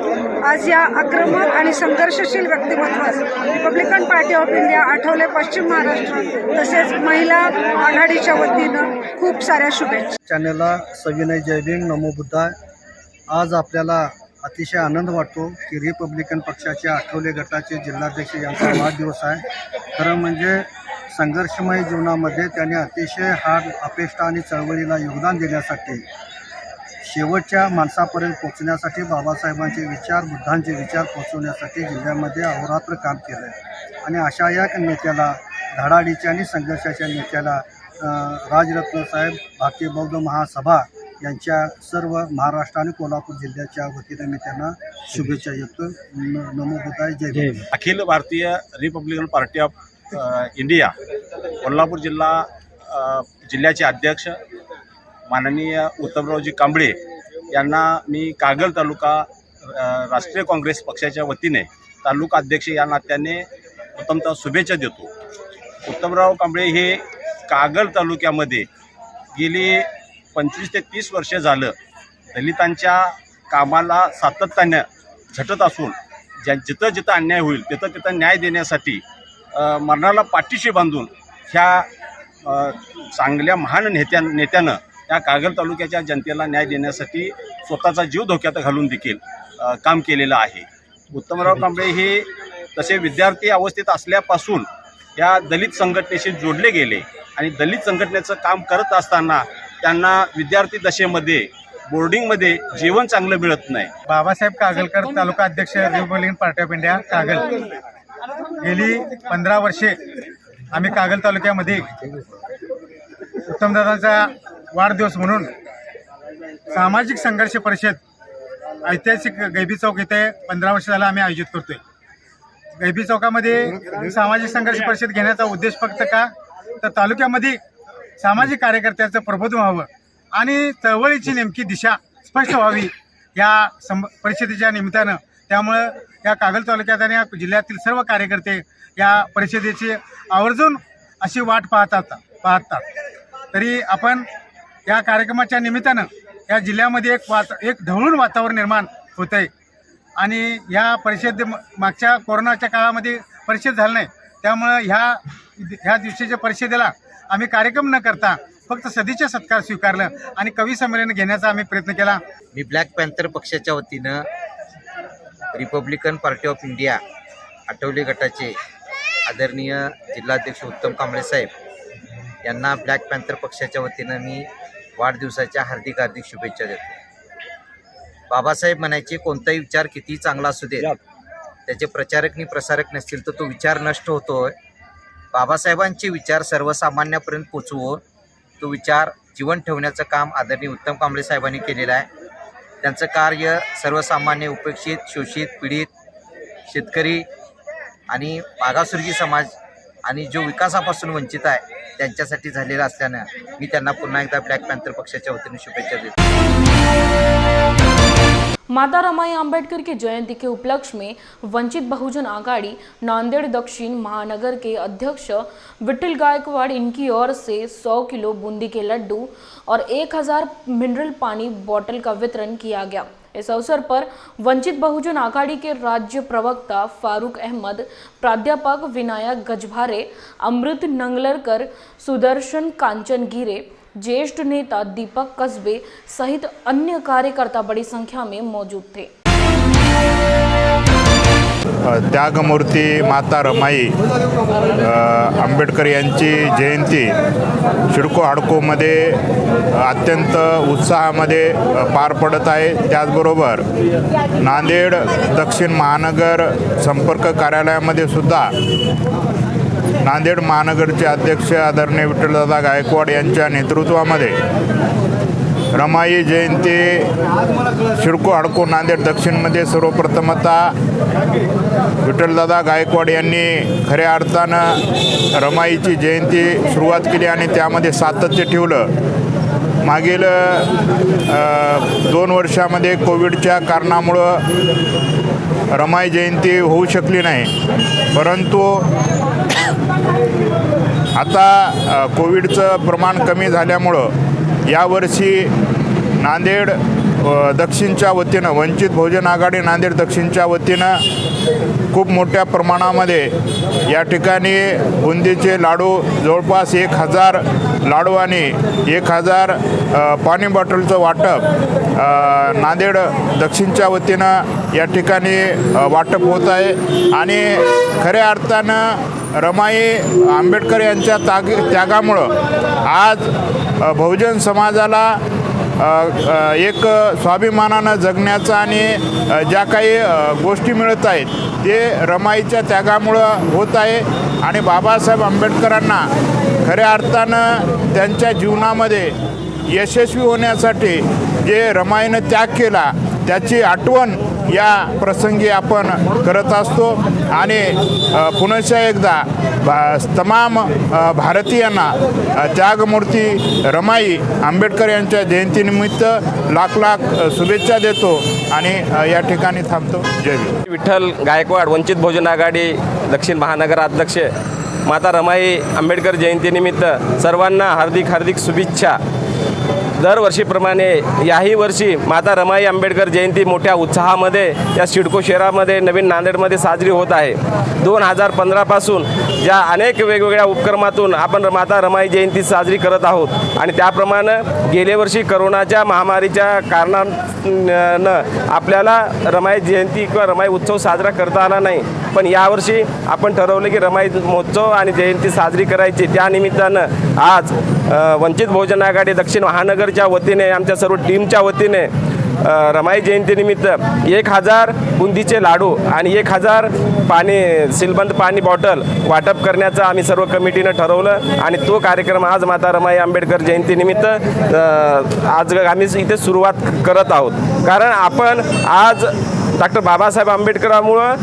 आज या आक्रमक आणि संघर्षशील व्यक्तिमत्वास Republican Party of India Athawale पश्चिम महाराष्ट्र तसेच महिला आघाडीच्या वतीनं खूप साऱ्या शुभेच्छा. चॅनलला सविनय जय भीम, नमो बुद्धाय. आज आपल्याला अतिशय आनंद वाटतो की रिपब्लिकन पक्षाचे आठवले गटाचे जिल्हाध्यक्ष यांचा वाढदिवस आहे. खरं म्हणजे संघर्षमय जीवनामध्ये त्याने अतिशय हाड अपेष्टा आणि चळवळीला योगदान देण्यासाठी शेवटच्या माणसापर्यंत पोहोचण्यासाठी बाबासाहेबांचे विचार बुद्धांचे विचार पोहोचवण्यासाठी जिल्ह्यामध्ये अहोरात्र काम केलं आहे. आणि अशा या नेत्याला धडाडीच्या आणि संघर्षाच्या नेत्याला राजरत्न साहेब भारतीय बौद्ध महासभा यांच्या सर्व महाराष्ट्र आणि कोल्हापूर जिल्ह्याच्या वतीने मी त्यांना शुभेच्छा देतो. नमो बुद्धाय, जय Bhim. Akhil Bharatiya Republican Party of India Kolhapur जिल्ह्याचे अध्यक्ष माननीय उत्तमरावजी कांबळे यांना मी कागल तालुका राष्ट्रीय काँग्रेस पक्षाच्या वतीने तालुका अध्यक्ष या नात्याने प्रथमतः शुभेच्छा देतो. उत्तमराव कांबळे हे कागल तालुक्यामध्ये गेली 25 ते 30 वर्ष झालं दलितांच्या कामाला सातत्यानं झटत असून जिथं जिथं अन्याय होईल तिथं तिथं न्याय देण्यासाठी मरणाला पाठीशी बांधून ह्या चांगल्या महान नेत्यानं या कागल तालुक्याच्या जनतेला न्याय देण्यासाठी स्वतःचा जीव धोक्यात घालून देखील काम केलेलं आहे. उत्तमराव कांबळे हे तसे विद्यार्थी अवस्थेत असल्यापासून या दलित संघटनेशी जोडले गेले आणि दलित संघटनेचं काम करत असताना त्यांना विद्यार्थी दशेमध्ये बोर्डिंगमध्ये जेवण चांगलं मिळत नाही. बाबासाहेब कागलकर तालुका अध्यक्ष Republican Party of India Kagal. गेली 15 वर्षे आम्ही कागल तालुक्यामध्ये उत्तमदादांचा वाढदिवस म्हणून सामाजिक संघर्ष परिषद ऐतिहासिक गैबी चौक इथे 15 वर्ष झालं आम्ही आयोजित करतोय. गैबी चौकामध्ये सामाजिक संघर्ष परिषद घेण्याचा उद्देश फक्त का तर तालुक्यामध्ये सामाजिक कार्यकर्त्यांचं प्रबोधन व्हावं आणि चळवळीची नेमकी दिशा स्पष्ट व्हावी या परिषदेच्या निमित्तानं. त्यामुळं या कागल तालुक्यात आणि या जिल्ह्यातील सर्व कार्यकर्ते या परिषदेची आवर्जून अशी वाट पाहतात. तरी आपण या कार्यक्रमाच्या निमित्तानं या जिल्ह्यामध्ये एक ढवळून वातावरण निर्माण होत आहे आणि या मागच्या कोरोनाच्या काळामध्ये परिषद झालं नाही. त्यामुळं ह्या दिवशीच्या परिषदेला आम्ही कार्यक्रम न करता फक्त सदिच्छा सत्कार स्वीकारलं आणि कवी संमेलन घेण्याचा आम्ही प्रयत्न केला. मी ब्लॅक पॅन्थर पक्षाच्या वतीनं Republican Party of India Athawale गटाचे आदरणीय जिल्हाध्यक्ष उत्तम कांबळे साहेब यांना ब्लॅक पॅन्थर पक्षाच्या वतीनं मी वाढदिवसाच्या हार्दिक शुभेच्छा देतो. बाबासाहेब म्हणायचे कोणताही विचार कितीही चांगला असू दे त्याचे प्रचारक आणि प्रसारक नसतील तर तो विचार नष्ट होतोय. बाबासाहेबांचे विचार सर्वसामान्यापर्यंत पोचवून तो विचार जीवन ठेवण्याचं काम आदरणीय उत्तम कांबळे साहेबांनी केलेलं आहे. त्यांचं कार्य सर्वसामान्य उपेक्षित शोषित पीडित शेतकरी आणि मागासवर्गीय समाज आणि जो विकासापासून वंचित आहे त्यांच्यासाठी झालेलं असल्यानं मी त्यांना पुन्हा एकदा ब्लॅक पॅन्थर पक्षाच्या वतीने शुभेच्छा देतो. माता रमाई अंबेडकर की जयंती के उपलक्ष्य में वंचित बहुजन आघाड़ी नांदेड़ दक्षिण महानगर के अध्यक्ष विठल गायकवाड़ इनकी ओर से 100 किलो बूंदी के लड्डू और 1000 मिनरल पानी बोतल का वितरण किया गया। इस अवसर पर वंचित बहुजन आघाड़ी के राज्य प्रवक्ता फारूक अहमद, प्राध्यापक विनायक गजभारे, अमृत नंगलरकर, सुदर्शन कांचन गिरे, ज्येष्ठ नेता दीपक कस्बे सहित अन्य कार्यकर्ता बड़ी संख्या में मौजूद थे। त्यागमूर्ती माता रमाई आंबेडकर यांची जयंती शिडको हाडकोमध्ये अत्यंत उत्साहामध्ये पार पडत आहे। त्याचबरोबर नांदेड दक्षिण महानगर संपर्क कार्यालयामध्ये सुद्धा नांदेड महानगरचे अध्यक्ष आदरणीय विठ्ठलदादा गायकवाड यांच्या नेतृत्वामध्ये रमाई जयंती शिडको हाडको नांदेड दक्षिणमध्ये सर्वप्रथमतः विठ्ठलदादा गायकवाड यांनी खऱ्या अर्थानं रमाईची जयंती सुरुवात केली आणि त्यामध्ये सातत्य ठेवलं। मागील 2 वर्षामध्ये कोविडच्या कारणामुळं रमाई जयंती होऊ शकली नाही, परंतु आता कोविडचं प्रमाण कमी झाल्यामुळं यावर्षी नांदेड दक्षिणच्या वतीनं वंचित बहुजन आघाडी नांदेड दक्षिणच्या वतीनं खूप मोठ्या प्रमाणामध्ये या ठिकाणी बुंदीचे लाडू जवळपास 1000 लाडू आणि 1000 पाणी बॉटलचं वाटप नांदेड दक्षिणच्या वतीनं या ठिकाणी वाटप होत आहे। आणि खऱ्या अर्थानं रमाई आंबेडकर यांच्या त्यागामुळं आज बहुजन समाजाला एक स्वाभिमानानं जगण्याचा आणि ज्या काही गोष्टी मिळत आहेत ते रमाईच्या त्यागामुळं होत आहे। आणि बाबासाहेब आंबेडकरांना खऱ्या अर्थानं त्यांच्या जीवनामध्ये यशस्वी होण्यासाठी जे रमाईनं त्याग केला त्याची आठवण या प्रसंगी आपण करत असतो। आणि पुनश्च एकदा तमाम भारतीयांना त्यागमूर्ती रमाई आंबेडकर यांच्या जयंतीनिमित्त लाख लाख शुभेच्छा देतो आणि या ठिकाणी थांबतो। जय भीम। विठ्ठल गायकवाड वंचित बहुजन आघाडी दक्षिण महानगर अध्यक्ष, माता रमाई आंबेडकर जयंतीनिमित्त सर्वांना हार्दिक शुभेच्छा। दरवर्षीप्रमाणे याही वर्षी माता रमाई आंबेडकर जयंती मोठ्या उत्साहामध्ये या सिडको शहरामध्ये नवीन नांदेडमध्ये साजरी होत आहे। 2015 पासून ज्या अनेक वेगवेगळ्या उपक्रमातून आपण माता रमाई जयंती साजरी करत आहोत आणि त्याप्रमाणे गेल्या वर्षी करोनाच्या महामारीच्या कारणानं आपल्याला रमाई जयंती किंवा रमाई उत्सव साजरा करता आला नाही, पण यावर्षी आपण ठरवलं की रमाई महोत्सव आणि जयंती साजरी करायची। त्यानिमित्तानं आज वंचित बहुजन आघाडी दक्षिण महानगरच्या वतीने आमच्या सर्व टीमच्या वतीने रमाई जयंतीनिमित्त 1000 बुंदीचे लाडू आणि 1000 सीलबंद पाणी बॉटल वाटप करण्याचं आम्ही सर्व कमिटीनं ठरवलं आणि तो कार्यक्रम आज माता रमाई आंबेडकर जयंतीनिमित्त आज आम्ही इथे सुरुवात करत आहोत। कारण आपण आज डॉक्टर बाबासाहेब आंबेडकरांमुळं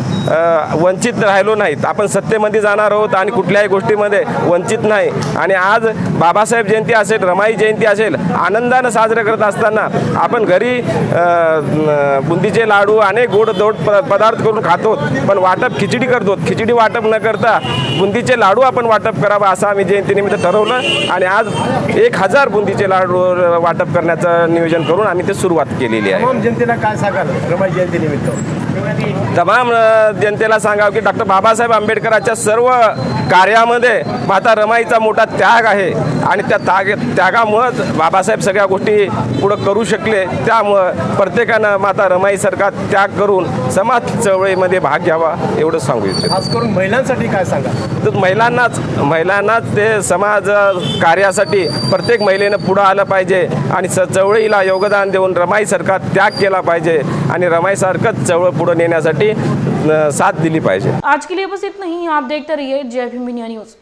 वंचित राहिलो नाहीत, आपण सत्तेमध्ये जाणार आहोत आणि कुठल्याही गोष्टीमध्ये वंचित नाही। आणि आज बाबासाहेब जयंती असेल, रमाई जयंती असेल, आनंदानं साजरं करत असताना आपण घरी बुंदीचे लाडू अनेक गोड पदार्थ करून खातो, पण वाटप खिचडी करतो। खिचडी वाटप न करता बुंदीचे लाडू आपण वाटप करावं असं आम्ही जयंतीनिमित्त ठरवलं आणि आज 1000 बुंदीचे लाडू वाटप करण्याचं नियोजन करून आम्ही ते सुरुवात केलेली आहे। तमाम जनतेला काय सांगाल रमाई जयंतीनिमित्त? तमाम जनतेला सांगावं की डॉक्टर बाबासाहेब आंबेडकरांच्या सर्व कार्यामध्ये माता रमाईचा मोठा त्याग आहे आणि त्या त्यागामुळंच बाबासाहेब सगळ्या गोष्टी पुढं करू शकले। त्यामुळं प्रत्येकानं माता रमाईसारखा त्याग करून समाज चळवळीमध्ये भाग घ्यावा एवढं सांगू इच्छितो। खास करून महिलांसाठी काय सांगा? तर महिलांनाच ते समाज कार्यासाठी प्रत्येक महिलेनं पुढं आलं पाहिजे आणि चळवळीला योगदान देऊन रमाईसारखा त्याग केला पाहिजे आणि रमाईसारखंच चळवळ पुढे नेण्यासाठी साथ दिली पाहिजे। आज के लिए बस इतना ही। आप देखते रहिए जय भीम इंडिया न्यूज़।